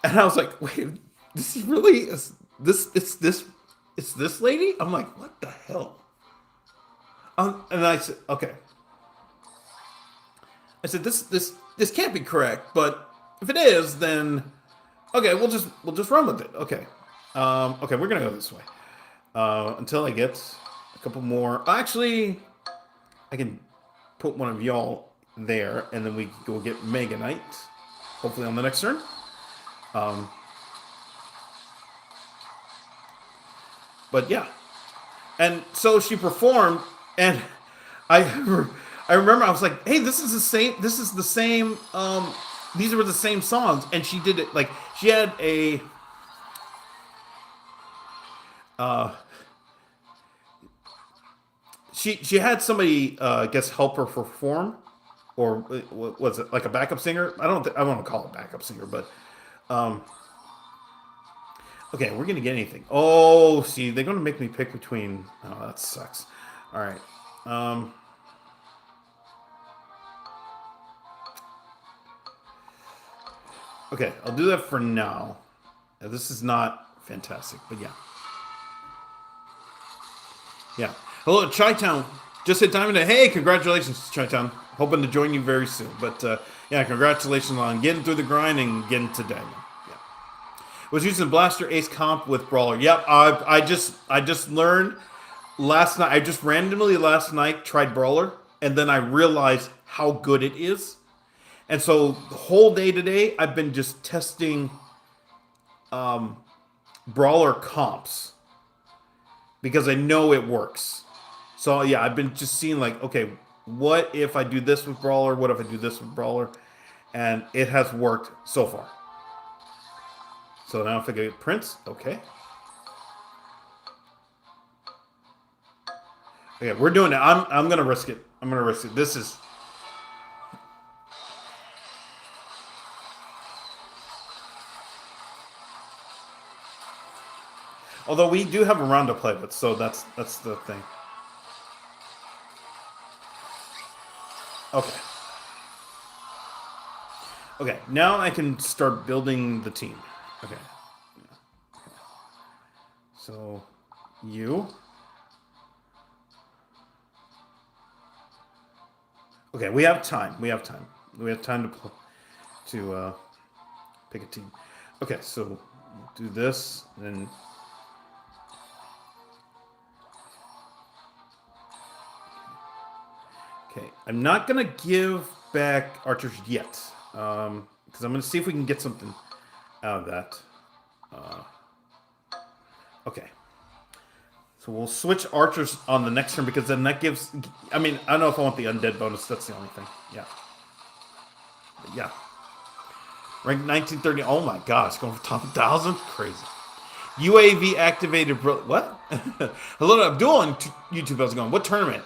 And I was like, wait, this really is it's this lady? I'm like, what the hell? And I said, okay. I said, this can't be correct, but if it is, then okay, we'll just run with it. Okay. Okay, we're gonna go this way. Until I get a couple more. Actually, I can put one of y'all there, and then we can go get Mega Knight. Hopefully on the next turn. But yeah, and so she performed, and I I remember I was like, hey, this is the same. This is the same. These were the same songs, and she did it like she had a. She had somebody I guess help her perform, or was it like a backup singer? I don't want to call it backup singer, but okay, we're gonna get anything. Oh, see, they're gonna make me pick between. Oh, that sucks. All right. Um, okay, I'll do that for now. This is not fantastic, but yeah. Yeah. Hello, Chi-Town. Just hit time today. Hey, congratulations, Chi-Town. Hoping to join you very soon. But yeah, congratulations on getting through the grind and getting to Diamond. Yeah. Was using Blaster Ace comp with Brawler. Yep. I just learned last night. I just randomly last night tried Brawler, and then I realized how good it is. And so the whole day today, I've been just testing Brawler comps because I know it works. So yeah, I've been just seeing like, okay, what if I do this with Brawler? What if I do this with Brawler? And it has worked so far. So now if I get Prince, okay. Okay, we're doing it. I'm gonna risk it. I'm gonna risk it. This is. Although we do have a round to play with, so that's the thing. Okay. Okay, now I can start building the team. Okay. So, you. Okay, we have time. We have time. We have time to pick a team. Okay, so do this, then. Okay, I'm not gonna give back archers yet, because I'm gonna see if we can get something out of that. Okay, so we'll switch archers on the next turn because then that gives. I mean, I don't know if I want the undead bonus. That's the only thing. Yeah, but yeah. Rank 1930. Oh my gosh, going for top 1,000, crazy. UAV activated. What? Hello, Abdul on YouTube. How's it going? What tournament?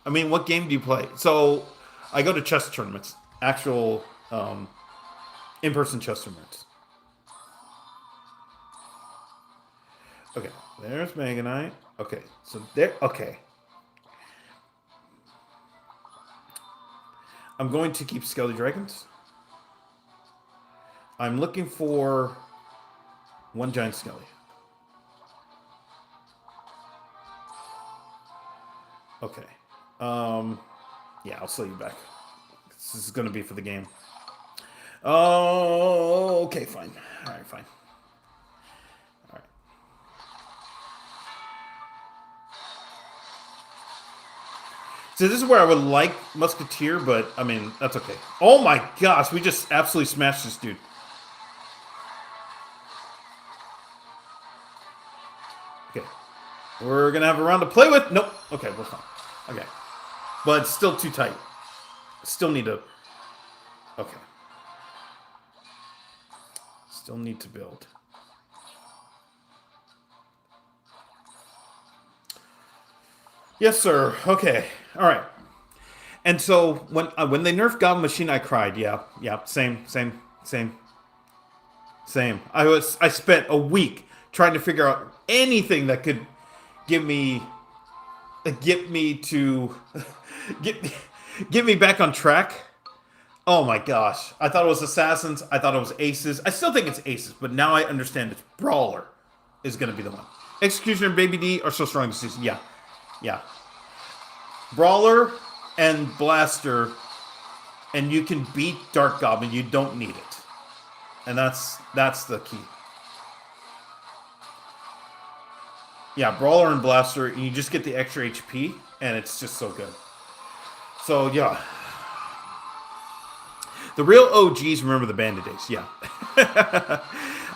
I mean, what game do you play? So, I go to chess tournaments, actual in-person chess tournaments. Okay, there's Mega Knight. Okay, so there. Okay, I'm going to keep Skelly Dragons. I'm looking for one giant Skelly. Okay. Yeah, I'll sell you back. This is going to be for the game. Oh, okay, fine. All right, fine. All right. So this is where I would like Musketeer, but, I mean, that's okay. Oh my gosh, we just absolutely smashed this dude. Okay. We're going to have a round to play with. Nope. Okay, we're fine. Okay. But it's still too tight. Still need to... Okay. Still need to build. Yes, sir. Okay. All right. And so when they nerfed Goblin Machine, I cried. Yeah. Same. I spent a week trying to figure out anything that could get me to get me back on track. Oh my gosh. I thought it was Assassins. I thought it was Aces. I still think it's Aces, but now I understand it's Brawler is going to be the one. Executioner and Baby D are so strong this season. Yeah. Brawler and Blaster, and you can beat Dark Goblin. You don't need it. And that's the key. Yeah, Brawler and Blaster, and you just get the extra HP, and it's just so good. So, yeah. The real OGs remember the Bandit days, yeah.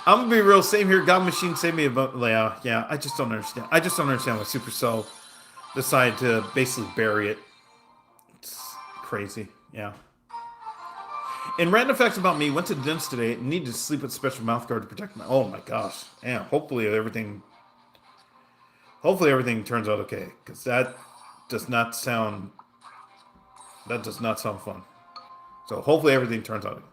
I'm gonna be real. Same here. God Machine saved me about. Yeah. I just don't understand. I just don't understand why Supercell decided to basically bury it. It's crazy. Yeah. And random facts about me: went to the dentist today. Needed to sleep with a special mouth guard to protect my. Oh my gosh. Yeah. Hopefully everything. Hopefully everything turns out okay. Because that does not sound. That does not sound fun. So hopefully everything turns out.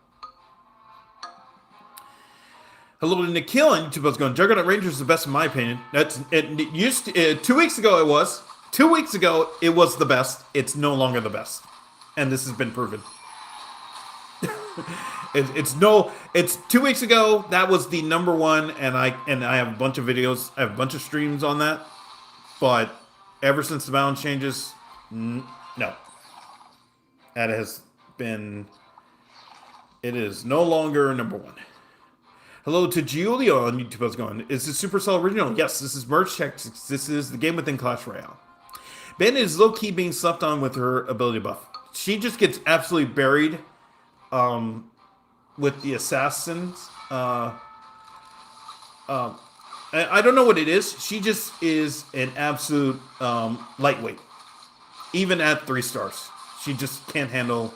Hello to Nikhil and YouTube. I was going. Juggernaut Rangers is the best in my opinion. It used to, 2 weeks ago it was. 2 weeks ago it was the best. It's no longer the best, and this has been proven. It's 2 weeks ago that was the number one, and I have a bunch of videos. I have a bunch of streams on that, but ever since the balance changes, no, that has been. It is no longer number one. Hello to Giulio on YouTube. How's it going? Is this Supercell original? Yes, this is Merge Tactics. This is the game within Clash Royale. Bandit is low-key being slept on with her ability buff. She just gets absolutely buried with the assassins. I don't know what it is. She just is an absolute lightweight. Even at 3 stars. She just can't handle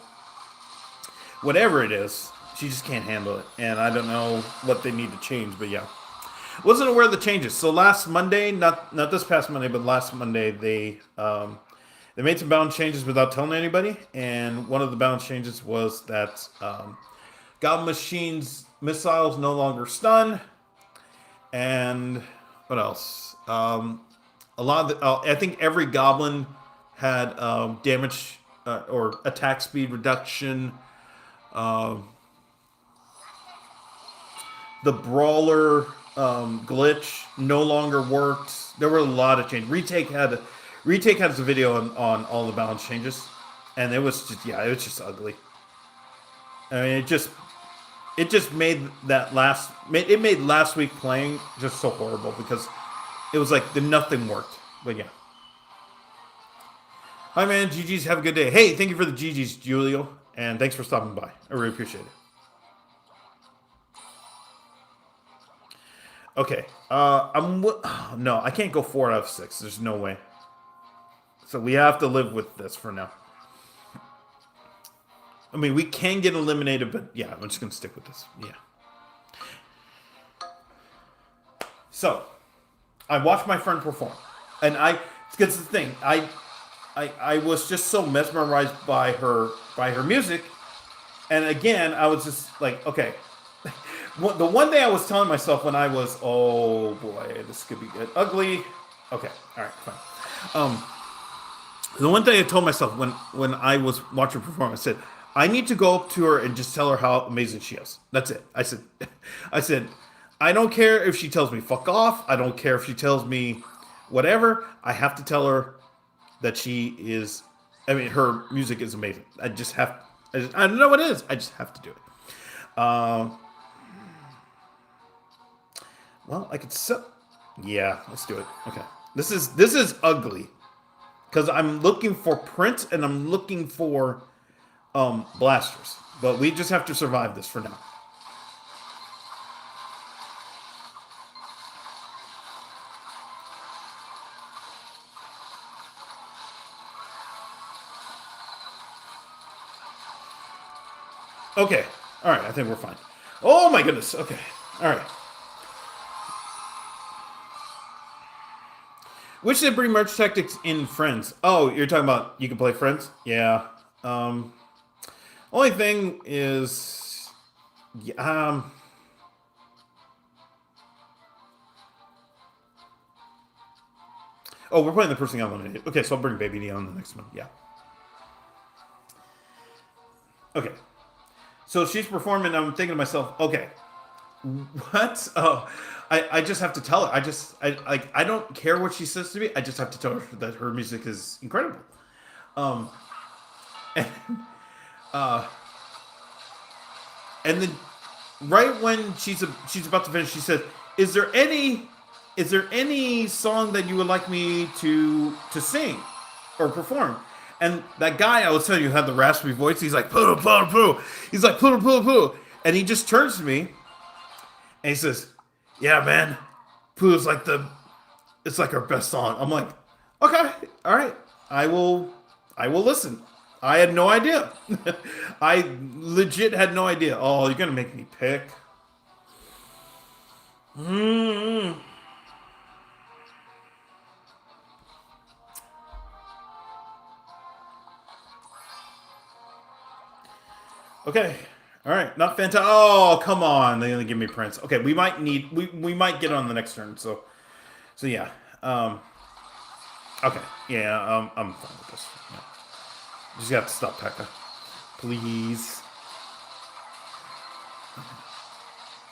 whatever it is. She just can't handle it. And I don't know what they need to change, but yeah. Wasn't aware of the changes. So last Monday, not this past Monday, but last Monday, they made some balance changes without telling anybody. And one of the balance changes was that God Machine's missiles no longer stun. And what else? A lot of the, I think every goblin had damage or attack speed reduction. The brawler glitch no longer worked. There were a lot of changes. Retake has a video on all the balance changes, and it was just ugly. I mean, it just made last week playing just so horrible because it was like nothing worked. But yeah. Hi man, GG's, have a good day. Hey, thank you for the GG's, Julio, and thanks for stopping by. I really appreciate it. Okay, no, I can't go 4 out of 6. There's no way. So we have to live with this for now. I mean, we can get eliminated, but yeah, I'm just gonna stick with this. Yeah. So, I watched my friend perform, and because the thing, I was just so mesmerized by her music, and again, I was just like, okay. The one day I was telling myself when I was, oh boy, this could be good. Ugly. Okay, all right, fine. The one thing I told myself when I was watching her perform, I said, I need to go up to her and just tell her how amazing she is. That's it. I said, I don't care if she tells me fuck off. I don't care if she tells me whatever. I have to tell her that she is, I mean, her music is amazing. I don't know what it is. I just have to do it. Well, I could yeah, let's do it. Okay. This is ugly. Because I'm looking for Prince and I'm looking for blasters. But we just have to survive this for now. Okay. All right, I think we're fine. Oh my goodness. Okay. All right. Which they bring Merge Tactics in Friends? Oh, you're talking about you can play Friends? Yeah. Only thing is, oh, we're playing the person I eliminated. Okay, so I'll bring Baby D on the next one. Yeah. Okay. So she's performing. I'm thinking to myself, okay, what? Oh. I just have to tell her. I don't care what she says to me. I just have to tell her that her music is incredible. And then right when she's about to finish, she said, "Is there any song that you would like me to sing or perform?" And that guy I was telling you had the raspy voice. He's like, "Poo, poo, poo." He's like, "Poo, poo, poo," and he just turns to me. And he says, "Yeah, man, Pluto's like it's like our best song." I'm like, "Okay, all right, I will, I will listen." I had no idea. I legit had no idea. Oh, you're gonna make me pick. Mm-hmm. Okay. All right. Not fantastic. Oh, come on. They're gonna give me Prince. Okay, we might get on the next turn. So yeah. Okay. Yeah. I'm fine with this. Yeah. Just got to stop Pekka, please.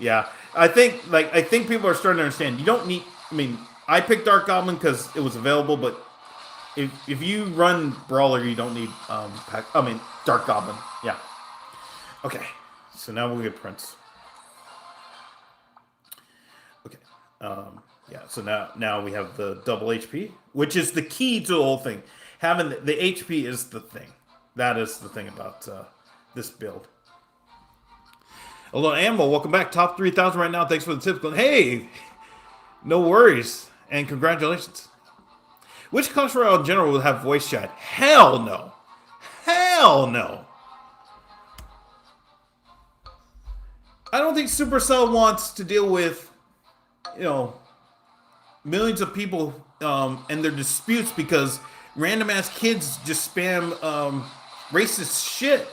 Yeah. I think people are starting to understand. You don't need. I mean, I picked Dark Goblin because it was available, but if you run Brawler, you don't need Dark Goblin. Yeah. Okay. So now we'll get Prince. Okay. Yeah. So now we have the double HP, which is the key to the whole thing. Having the HP is the thing. That is the thing about this build. Hello, Ammo. Welcome back. Top 3,000 right now. Thanks for the tips. Hey, no worries. And congratulations. Which Clash Royale in general will have voice chat? Hell no. Hell no. I don't think Supercell wants to deal with, millions of people and their disputes because random ass kids just spam racist shit.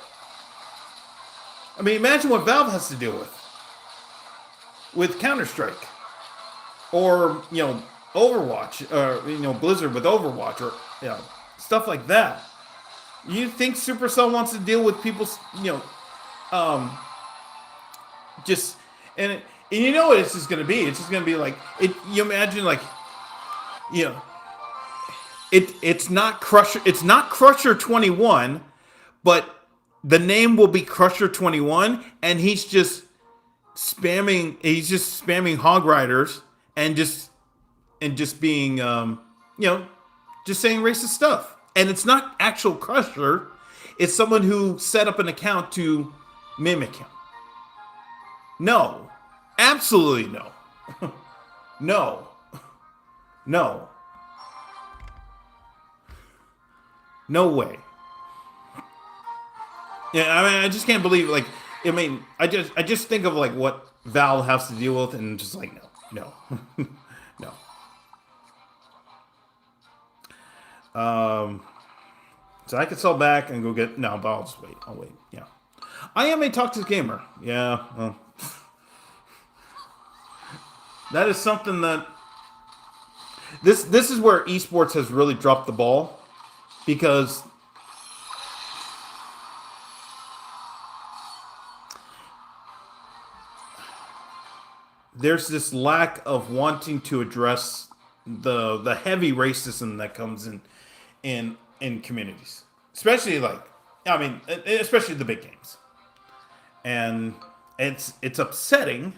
I mean, imagine what Valve has to deal with Counter-Strike, or Overwatch, or Blizzard with Overwatch, or stuff like that. You think Supercell wants to deal with people's just and you know what it's just gonna be? It's just gonna be like it. You imagine it's not Crusher. It's not Crusher 21, but the name will be Crusher 21, and he's just spamming. He's just spamming Hog Riders and just being just saying racist stuff. And it's not actual Crusher. It's someone who set up an account to mimic him. No, absolutely no, no, no, no way. Yeah, I mean, I just can't believe. I just think of what Valve has to deal with, and just no, no. So I could sell back and go get no, but I'll just wait. I'll wait. Yeah, I am a toxic gamer. Yeah, well, that is something that this is where esports has really dropped the ball because. There's this lack of wanting to address the heavy racism that comes in communities, especially especially the big games, and it's upsetting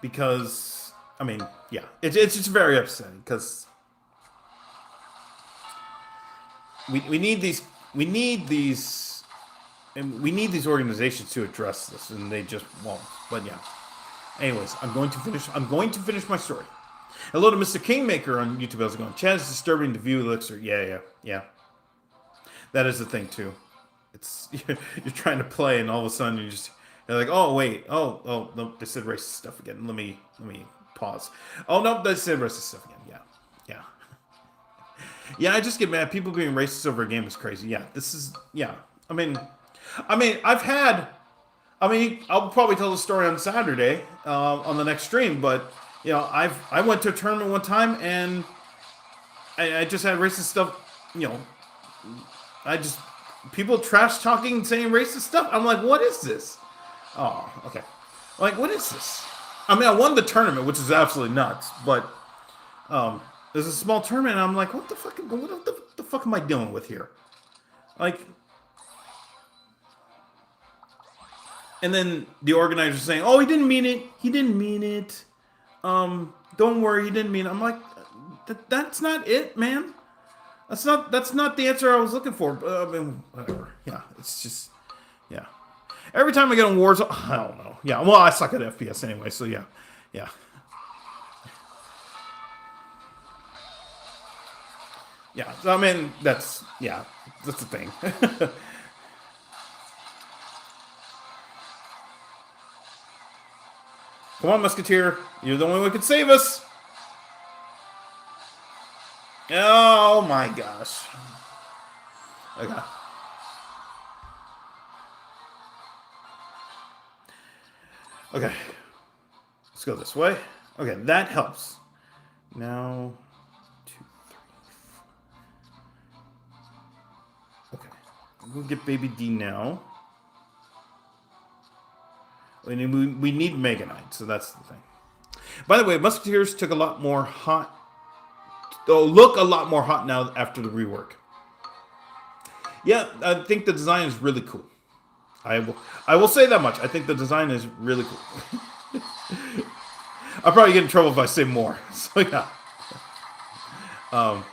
because it's just very upsetting because we need these organizations to address this, and they just won't. But yeah. Anyways, I'm going to finish my story. Hello to Mr. Kingmaker on YouTube. How's it going? Chad, it's disturbing to view Elixir. Yeah. That is the thing too. It's you're trying to play and all of a sudden you're like, oh wait, oh no, they said racist stuff again. Let me pause. Oh no, they said racist stuff again. Yeah. Yeah, I just get mad. People being racist over a game is crazy. Yeah, this is I mean, I'll probably tell the story on Saturday on the next stream, but I went to a tournament one time and I just had racist stuff. People trash talking, saying racist stuff. I'm like, what is this? Oh, okay. Like, what is this? I mean, I won the tournament, which is absolutely nuts, but there's a small tournament, and I'm like, what the fuck am I dealing with here? Like. And then the organizer's saying, "Oh, he didn't mean it. He didn't mean it. Don't worry, he didn't mean it." I'm like, "That's not it, man. That's not the answer I was looking for." Whatever. Yeah, it's just Every time I get on Warzone, I don't know. Yeah, well, I suck at FPS anyway, so yeah. Yeah. Yeah. So, I mean, that's the thing. Come on, Musketeer. You're the only one who can save us. Oh my gosh. Okay. Okay. Let's go this way. Okay, that helps. Now, two, three. Okay. We'll get Baby D now. We need Mega Knight, so that's the thing. By the way, Musketeers took a lot more hot. Oh, look a lot more hot now after the rework. Yeah, I think the design is really cool. I will say that much. I think the design is really cool. I'll probably get in trouble if I say more. So yeah. Um,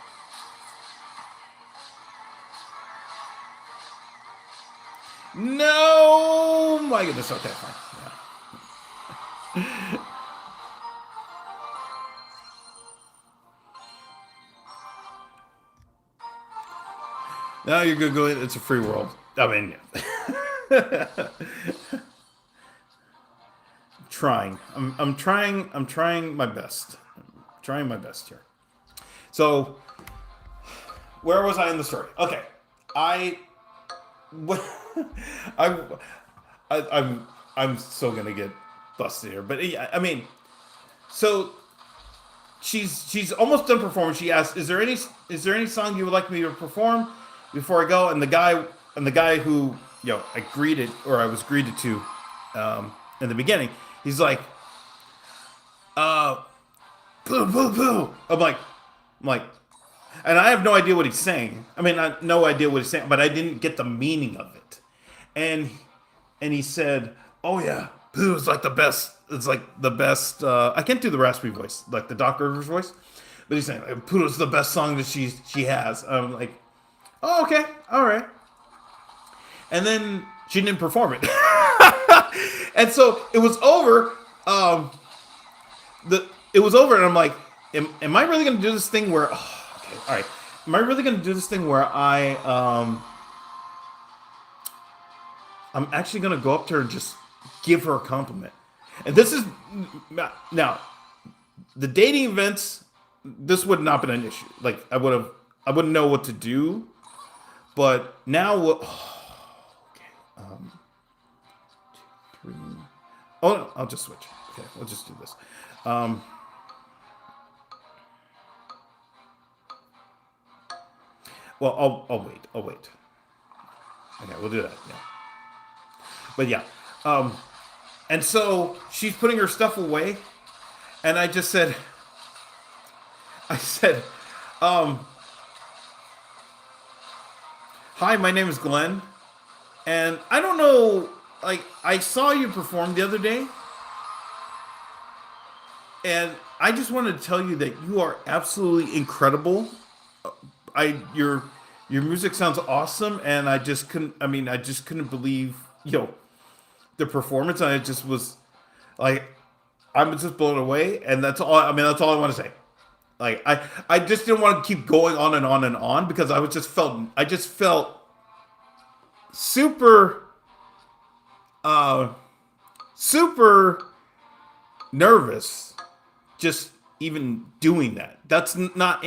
no, my goodness. Okay, fine. Yeah. Now you're gonna go. It's a free world. I mean, yeah. Trying. I'm trying. I'm trying my best. Trying my best here. So, where was I in the story? Okay, I, I, I'm so gonna get busted here. But yeah, I mean, so she's almost done performing. She asks, "Is there any song you would like me to perform before I go?" And the guy who I was greeted to, in the beginning, he's like, "Poo poo poo." I'm like, and I have no idea what he's saying. I mean, no idea what he's saying, but I didn't get the meaning of it. And he said, "Oh yeah, poo is like the best. It's like the best." I can't do the raspy voice, like the Doc Rivers voice, but he's saying "Poo is the best song that she has." I'm like, "Oh okay, all right." And then she didn't perform it, and so it was over. It was over, and I'm like, "Am I really going to do this thing where?" Oh, okay, all right. Am I really going to do this thing where I'm actually going to go up to her and just give her a compliment? And this is now the dating events. This would not have been an issue. Like I wouldn't know what to do. But now, okay, 2, 3. Oh no, I'll just switch. Okay, we'll just do this. Well, I'll wait. I'll wait. Okay, we'll do that. Yeah. But yeah, and so she's putting her stuff away, and I said, um, "Hi, my name is Glenn, and I don't know. Like, I saw you perform the other day, and I just wanted to tell you that you are absolutely incredible. Your music sounds awesome, and I just couldn't. I mean, I just couldn't believe the performance. And I just was like, I'm just blown away, and that's all. I mean, that's all I want to say. Like, I just didn't want to keep going on and on and on because I just felt super, super nervous just even doing that. That's not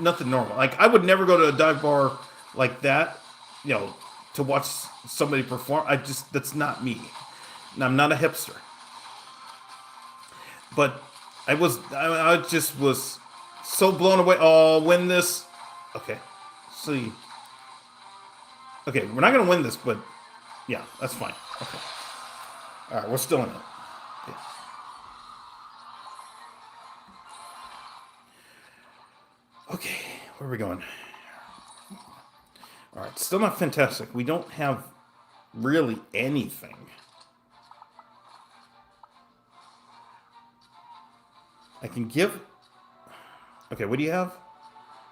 nothing normal. Like I would never go to a dive bar like that, to watch somebody perform. That's not me. And I'm not a hipster. But I just was so blown away. Oh, win this. Okay. See. Okay, we're not gonna win this, but yeah, that's fine. Okay. All right, we're still in it. Okay. Okay, where are we going? All right, still not fantastic. We don't have really anything. I can give. Okay, what do you have?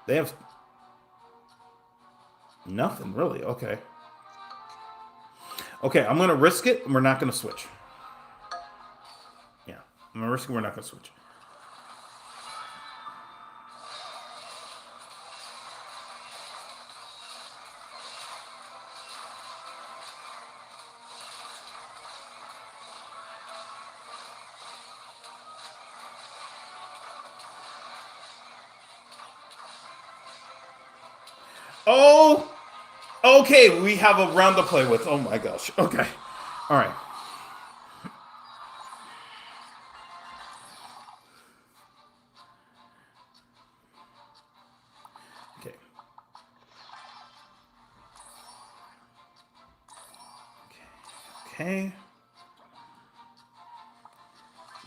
They have nothing really. Okay. Okay, I'm gonna risk it, and we're not gonna switch. Yeah, I'm risking we're not going to switch. Oh, okay. We have a round to play with. Oh my gosh. Okay. All right. Okay. Okay.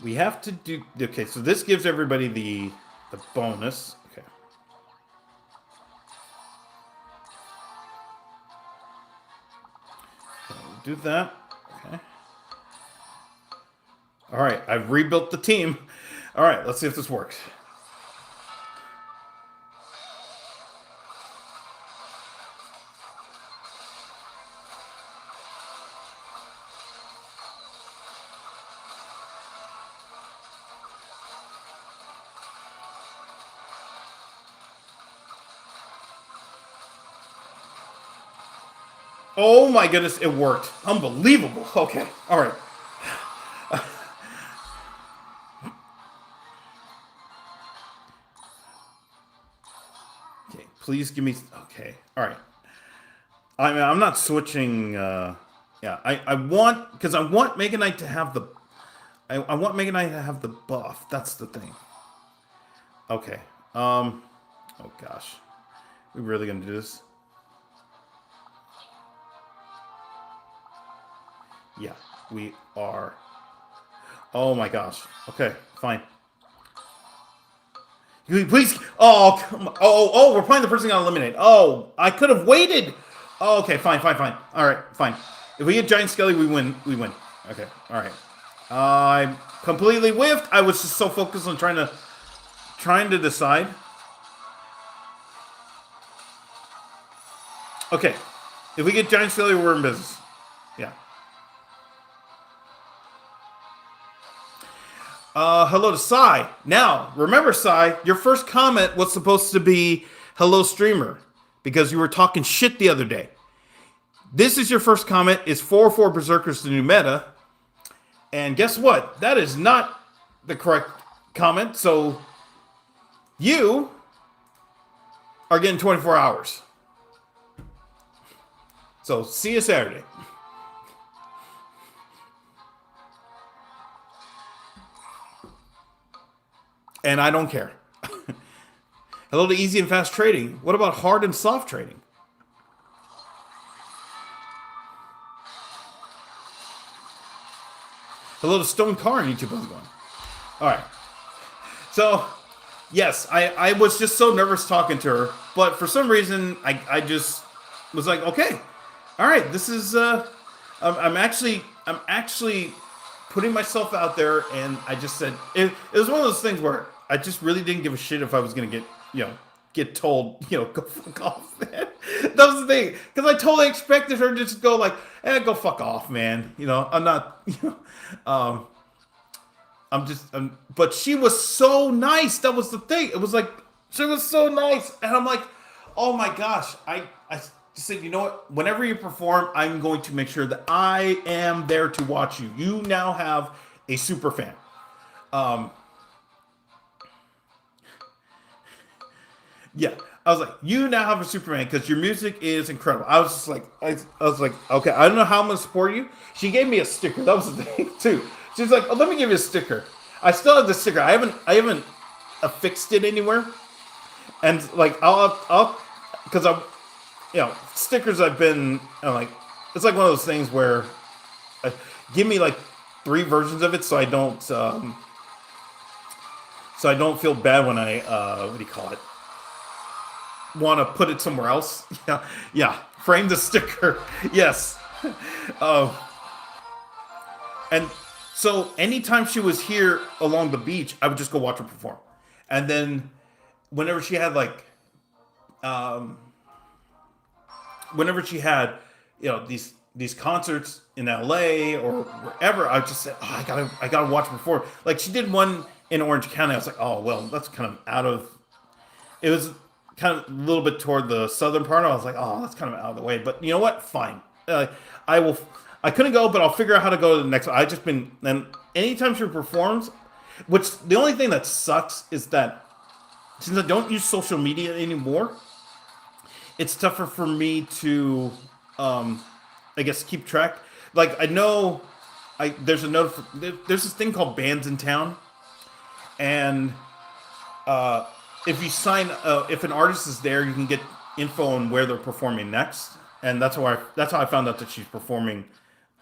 We have to do. Okay, so this gives everybody the bonus. Okay. So we'll do that. Okay. All right, I've rebuilt the team. All right, let's see if this works. Oh my goodness, it worked. Unbelievable. Okay, all right. Okay, please give me. Okay, all right. I mean, I'm not switching. Yeah, I want because I want Mega Knight to have the. I want Mega Knight to have the buff. That's the thing. Okay. Oh gosh, we really gonna do this? Yeah, we are. Oh my gosh. Okay, fine. Please. Oh, come on. Oh, we're playing the person got eliminated. Oh, I could have waited. Oh, okay, fine. All right, fine. If we get Giant Skelly, we win. We win. Okay, all right. I completely whiffed. I was just so focused on trying to decide. Okay, if we get Giant Skelly, we're in business. Yeah. Hello to Sai. Now, remember, Sai, your first comment was supposed to be hello, streamer, because you were talking shit the other day. This is your first comment. Is 4-4 Berserkers the new meta? And guess what? That is not the correct comment. So you are getting 24 hours. So see you Saturday. And I don't care. Hello to easy and fast trading. What about hard and soft trading? Hello to Stone Car on YouTube. How's it going? All right. So, yes, I was just so nervous talking to her, but for some reason, I just was like, okay, all right, this is. I'm actually putting myself out there, and I just said it was one of those things where I just really didn't give a shit if I was gonna get told go fuck off, man. That was the thing because I totally expected her to just go like, go fuck off, man. I'm not but she was so nice. That was the thing. It was like she was so nice, and I'm like, oh my gosh. I just said, you know what? Whenever you perform, I'm going to make sure that I am there to watch you. You now have a super fan. Yeah, I was like, you now have a Superman because your music is incredible. I was just like, I was like, okay, I don't know how I'm gonna support you. She gave me a sticker. That was the thing too. She's like, oh, let me give you a sticker. I still have the sticker. I haven't affixed it anywhere. And like, because stickers. Like, it's like one of those things where, give me like 3 versions of it so I don't feel bad when I what do you call it? Want to put it somewhere else. Yeah, frame the sticker. Yes. And so anytime she was here along the beach, I would just go watch her perform. And then whenever she had whenever she had these these concerts in LA or wherever, I just said, oh, I gotta watch her perform. Like she did one in Orange County. I was like, oh well, that's kind of out of. It was kind of a little bit toward the southern part. I was like, oh, that's kind of out of the way. But you know what? Fine. I will. I couldn't go, but I'll figure out how to go to the next one. I just been and anytime she performs, which the only thing that sucks is that since I don't use social media anymore, it's tougher for me to, I guess, keep track. Like I know, there's a there's this thing called Bands in Town, and if you sign, if an artist is there, you can get info on where they're performing next, and that's how I found out that she's performing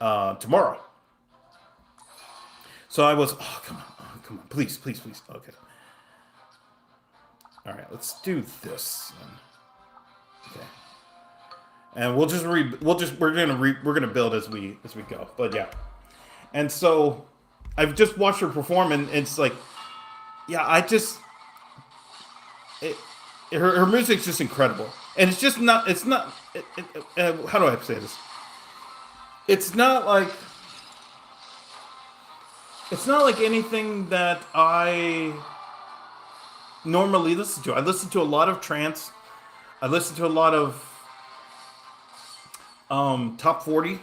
tomorrow. So I was, come on, please, please, please. Okay, all right, let's do this. Okay, and we're gonna build as we go. But yeah, and so I've just watched her perform, and it's like, yeah, it, her music's just incredible, and it's just not. It's not. How do I say this? It's not like. It's not like anything that I normally listen to. I listen to a lot of trance. I listen to a lot of top 40,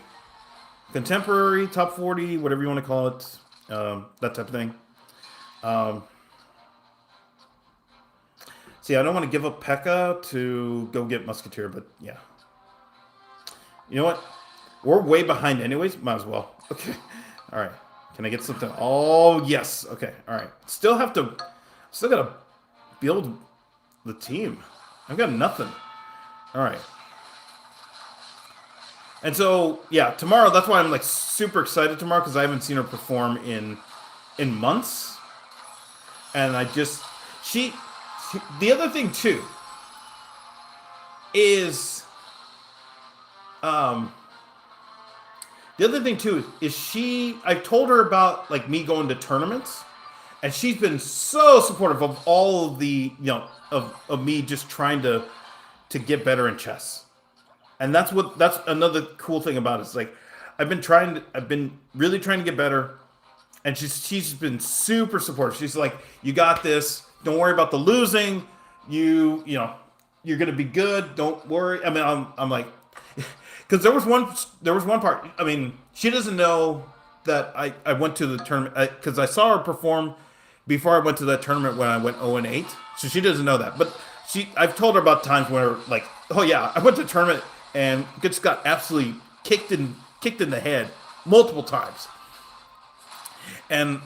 contemporary top 40, whatever you want to call it, that type of thing. See, I don't want to give up Pekka to go get Musketeer, but yeah. You know what? We're way behind anyways. Might as well. Okay. All right. Can I get something? Oh, yes. Okay. All right. Still got to build the team. I've got nothing. All right. And so, yeah, tomorrow, that's why I'm like super excited tomorrow because I haven't seen her perform in months. And the other thing too is I've told her about like me going to tournaments, and she's been so supportive of all of the, of me just trying to get better in chess. And that's another cool thing about it. It's like I've been really trying to get better, and she's been super supportive. She's like, you got this. Don't worry about the losing. You're gonna be good. Don't worry. I mean, I'm like, because there was one part. I mean, she doesn't know that I went to the tournament because I saw her perform before I went to that tournament when I went 0-8. So she doesn't know that. But I've told her about times where like, oh yeah, I went to a tournament and just got absolutely kicked in the head multiple times. And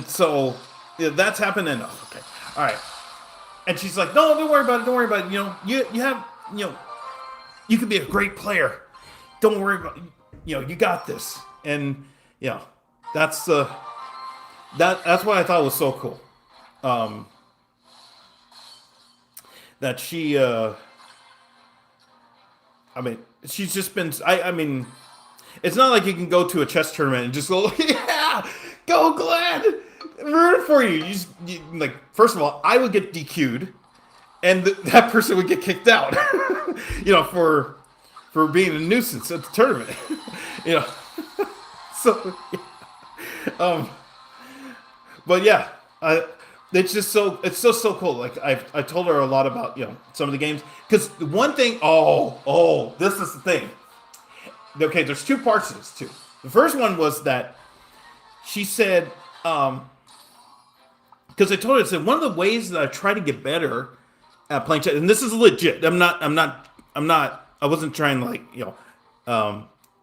so yeah, that's happened. And okay, all right. And she's like, no, don't worry about it. Don't worry about it. You have, you could be a great player. Don't worry about, you got this. And yeah, that's what I thought was so cool. That she, I mean, she's just been, I mean, it's not like you can go to a chess tournament and just go, yeah, go Glenn, rooting for you. Like, first of all, I would get DQ'd, and that person would get kicked out, for being a nuisance at the tournament, So, but yeah, it's just so cool. Like I told her a lot about some of the games because the one thing. Oh, this is the thing. Okay, there's two parts to this too. The first one was that she said, because I told her, I said one of the ways that I try to get better at playing chess, and this is legit. I wasn't trying to like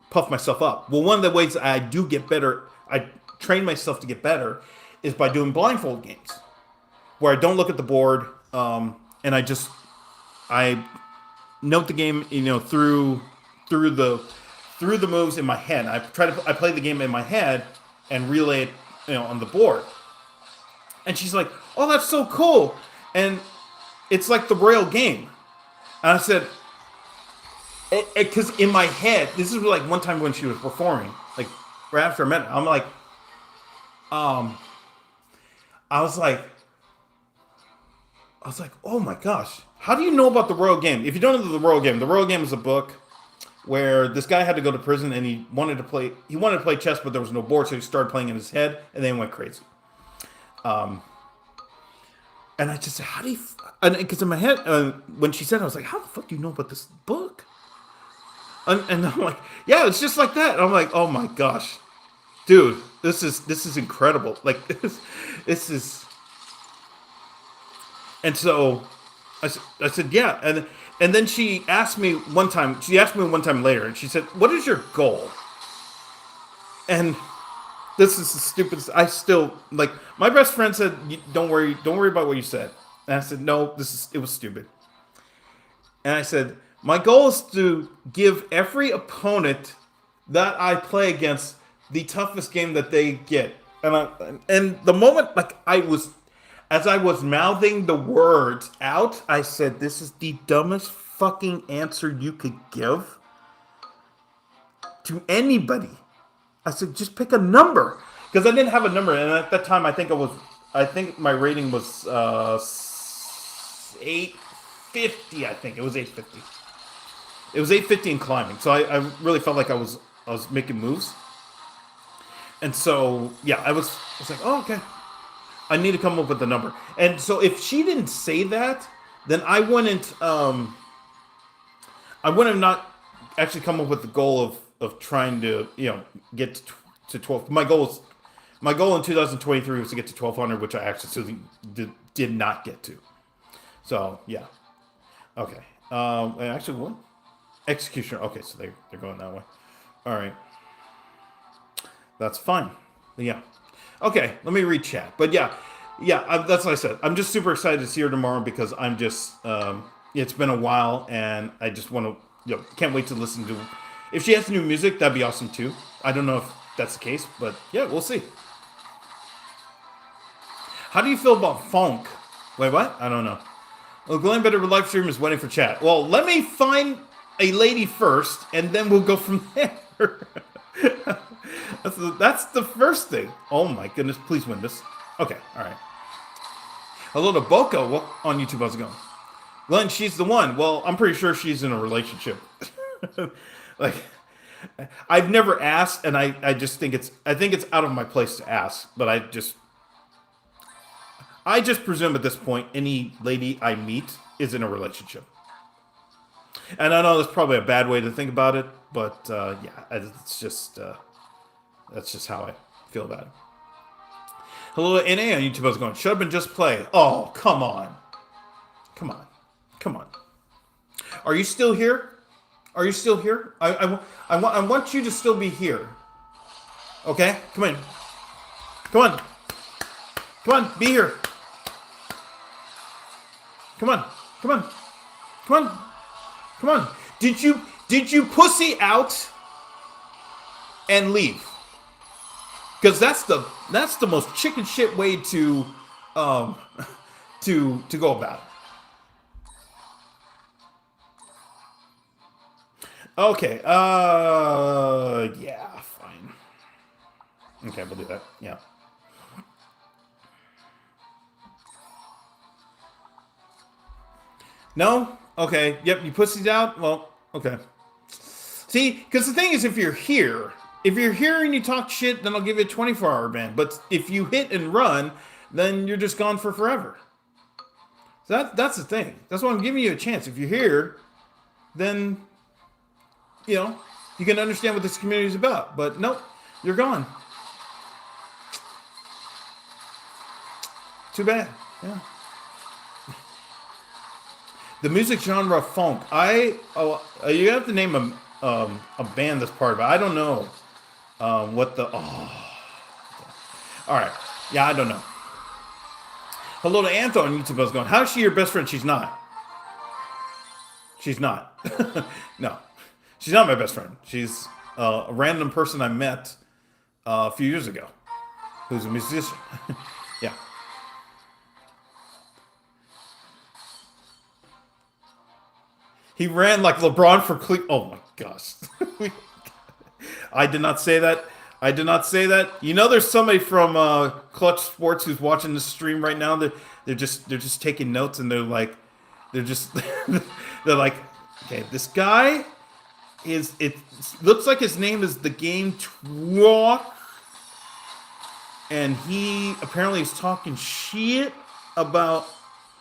puff myself up. Well, one of the ways I do get better, I train myself to get better, is by doing blindfold games, where I don't look at the board, and I note the game, through the moves in my head. I play the game in my head and relay it, on the board. And she's like, "Oh, that's so cool!" And it's like the real game. And I said, because in my head, this is like one time when she was performing, like right after I met her, I'm like, I was like, oh my gosh, how do you know about the Royal Game? If you don't know the Royal Game is a book. where this guy had to go to prison and he wanted to play chess, but there was no board, so he started playing in his head and then went crazy. And I just said, how do you? Because in my head, when she said it, I was like, how the fuck do you know about this book? And I'm like, yeah, it's just like that. And I'm like, oh my gosh, dude, this is incredible. Like this is. And so I said, yeah. And then she asked me one time later, and she said, what is your goal? And this is the stupidest. I still, like, my best friend said, don't worry about what you said. And I said, no, it was stupid. And I said, my goal is to give every opponent that I play against the toughest game that they get. And the moment, like, as I was mouthing the words out, I said, this is the dumbest fucking answer you could give to anybody. I said, just pick a number. Because I didn't have a number. And at that time, I think my rating was 850, I think. It was 850. It was 850 in climbing. So I really felt like I was making moves. And so, yeah, I was like, oh, okay. I need to come up with a number. And so if she didn't say that, then I wouldn't not actually come up with the goal of trying to, get to 12. My goal in 2023 was to get to 1200, which I actually did not get to. So, yeah. Okay. Actually, what? Executioner. Okay, so they're going that way. All right. That's fine. Yeah. Okay, let me read chat. But yeah, that's what I said. I'm just super excited to see her tomorrow because I'm just, it's been a while and I just want to, can't wait to listen to. If she has new music, that'd be awesome too. I don't know if that's the case, but yeah, we'll see. How do you feel about funk? Wait, what? I don't know. Well, Glenn Better live stream is waiting for chat. Well, let me find a lady first, and then we'll go from there. That's the first thing. Oh my goodness, please win this. Okay, all right. Hello to Boko on YouTube. How's it going? Glenn, she's the one. Well, I'm pretty sure she's in a relationship. Like, I've never asked, and I just think it's out of my place to ask, but I just presume at this point any lady I meet is in a relationship. And I know that's probably a bad way to think about it, but yeah, it's just that's just how I feel about it. Hello to NA on YouTube. I was going, shut up and just play. Oh, come on. Come on. Are you still here? Are you still here? I want you to still be here. Okay? Come in. Come on, be here. Come on. Did you pussy out and leave? Because that's the most chicken shit way to go about it. Okay. Yeah, fine. Okay, we'll do that. Yeah. No? Okay. Yep, you pussied out? Well, okay. See, because the thing is, if you're here and you talk shit, then I'll give you a 24-hour ban. But if you hit and run, then you're just gone for forever. So that's the thing. That's why I'm giving you a chance. If you're here, then, you can understand what this community is about. But nope, you're gone. Too bad. Yeah. The music genre funk. You have to name a band that's part of it. I don't know what the. Oh. All right. Yeah, I don't know. Hello to Anthon on YouTube. I was going, how is she your best friend? She's not. She's not. No. She's not my best friend. She's a random person I met a few years ago who's a musician. Yeah. He ran like LeBron for Cleveland. Oh my gosh. I did not say that. There's somebody from Clutch Sports who's watching the stream right now. They're just taking notes and they're like, okay, this guy, it looks like his name is thegametwok, and he apparently is talking shit about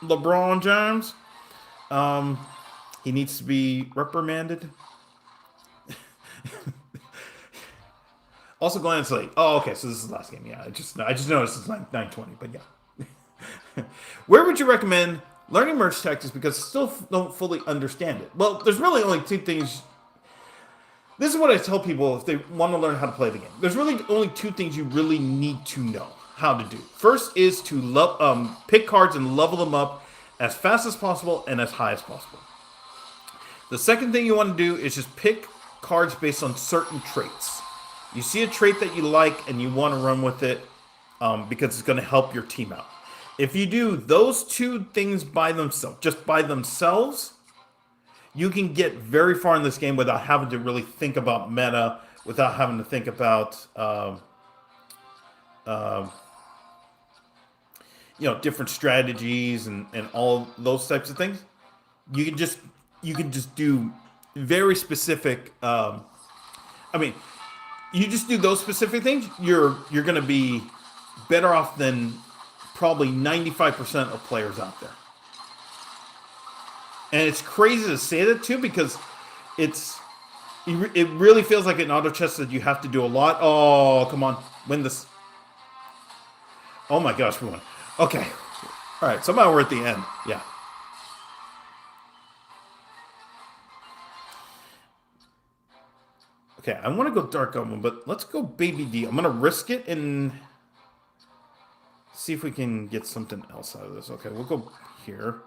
LeBron James. He needs to be reprimanded. Also, Glenn's late. Oh, okay. So this is the last game. Yeah, I just noticed it's 9:20. But yeah, where would you recommend learning merge tactics because I still don't fully understand it? Well, there's really only two things. This is what I tell people if they want to learn how to play the game. There's really only two things you really need to know how to do. First is to pick cards and level them up as fast as possible and as high as possible. The second thing you want to do is just pick cards based on certain traits. You see a trait that you like and you want to run with it because it's going to help your team out. If you do those two things by themselves, just by themselves, you can get very far in this game without having to really think about meta, without having to think about different strategies and all those types of things. You can just do very specific. You just do those specific things. You're going to be better off than probably 95% of players out there. And it's crazy to say that too because it really feels like an auto chess that you have to do a lot. Oh, come on, win this. Oh my gosh, we won. Okay, all right. Somehow we're at the end. Yeah. Okay, I want to go Dark Omen, but let's go Baby D. I'm going to risk it and see if we can get something else out of this. Okay, we'll go here.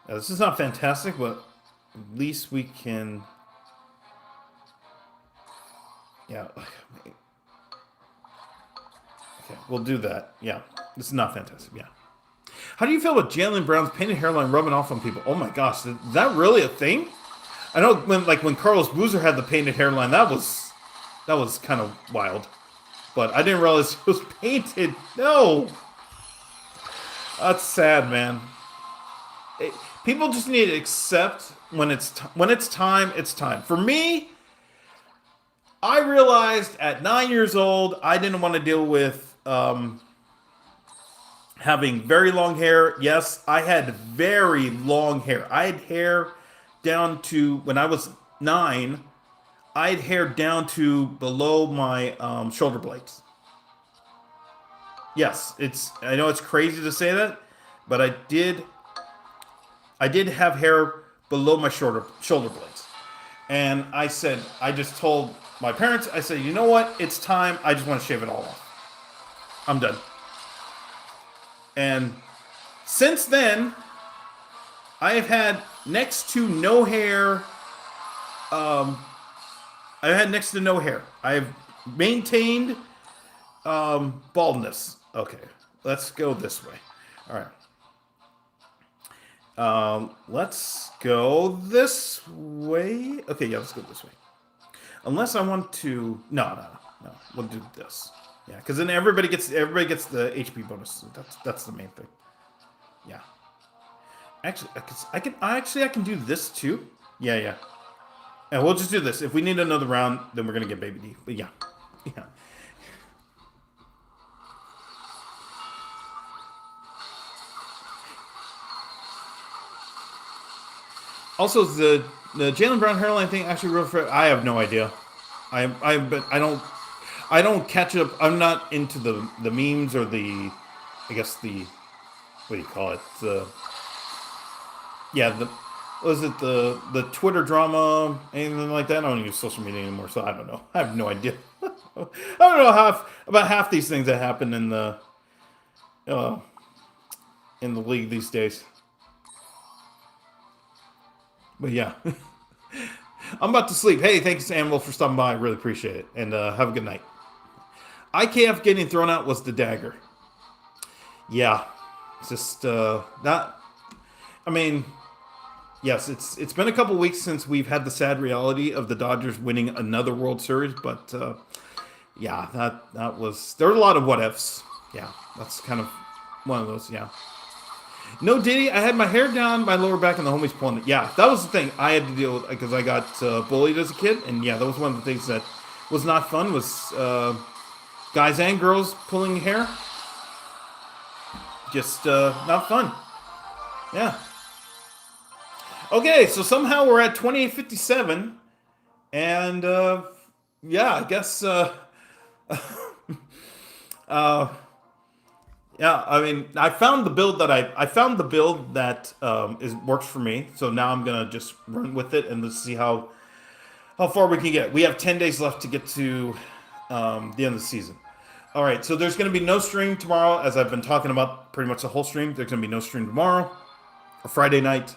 Now, this is not fantastic, but at least we can... Yeah. Okay, we'll do that. Yeah, this is not fantastic. Yeah. How do you feel about Jaylen Brown's painted hairline rubbing off on people? Oh my gosh, is that really a thing? I know when Carlos Boozer had the painted hairline, that was kind of wild, but I didn't realize it was painted. No, that's sad, man. People just need to accept when it's time. It's time. For me, I realized at 9 years old I didn't want to deal with having very long hair. Yes, I had very long hair. I had hair down to, when I was 9, I had hair down to below my shoulder blades. Yes, I know it's crazy to say that, but I did have hair below my shoulder blades. And I just told my parents, I said, you know what? It's time. I just want to shave it all off. I'm done. And since then, I have had next to no hair. I've had next to no hair. I've maintained baldness. Okay, let's go this way. All right. Let's go this way. Okay, yeah, let's go this way. Unless I want to... No. We'll do this. Yeah, because then everybody gets the HP bonus. That's the main thing. Yeah. Actually, I can do this too. Yeah. And we'll just do this. If we need another round, then we're gonna get Baby D. But yeah. Also, the Jaylen Brown hairline thing actually real for? I have no idea. I don't catch up. I'm not into the memes or the, I guess the, what do you call it? Was it the Twitter drama, anything like that? I don't use social media anymore, so I don't know. I have no idea. I don't know about half these things that happen in the league these days. But yeah, I'm about to sleep. Hey, thanks, Samuel, for stopping by. I really appreciate it, and have a good night. IKF getting thrown out was the dagger. Yeah, it's just not. I mean, yes, it's been a couple weeks since we've had the sad reality of the Dodgers winning another World Series, but yeah, that was, there were a lot of what ifs. Yeah, that's kind of one of those. Yeah, No Diddy. I had my hair down, my lower back, and the homies pulling it. Yeah, that was the thing I had to deal with because I got bullied as a kid, and yeah, that was one of the things that was not fun. Was guys and girls pulling hair, just not fun. Yeah. Okay, so somehow we're at 28:57, and yeah, I guess uh, yeah. I mean, I found the build that is works for me. So now I'm gonna just run with it and let's see how far we can get. We have 10 days left to get to the end of the season. All right, so there's going to be no stream tomorrow, as I've been talking about pretty much the whole stream. There's going to be no stream tomorrow, or Friday night.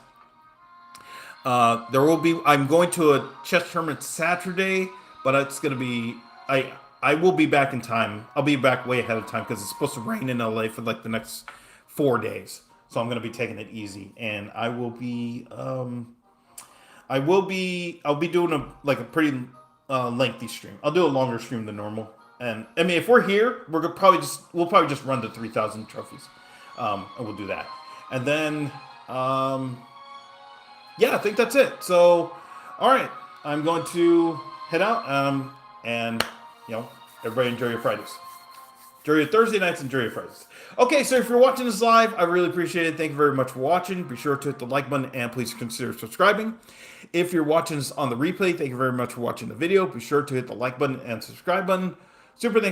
There will be. I'm going to a chess tournament Saturday, but it's going to be. I will be back in time. I'll be back way ahead of time because it's supposed to rain in LA for like the next 4 days. So I'm going to be taking it easy, and I will be. I'll be doing a pretty lengthy stream. I'll do a longer stream than normal. And I mean, if we're here, we'll probably just run to 3,000 trophies, and we'll do that. And then, yeah, I think that's it. So, all right, I'm going to head out, and everybody enjoy your Fridays. Enjoy your Thursday nights, enjoy your Fridays. Okay, so if you're watching this live, I really appreciate it. Thank you very much for watching. Be sure to hit the like button and please consider subscribing. If you're watching this on the replay, thank you very much for watching the video. Be sure to hit the like button and subscribe button. Super thank you.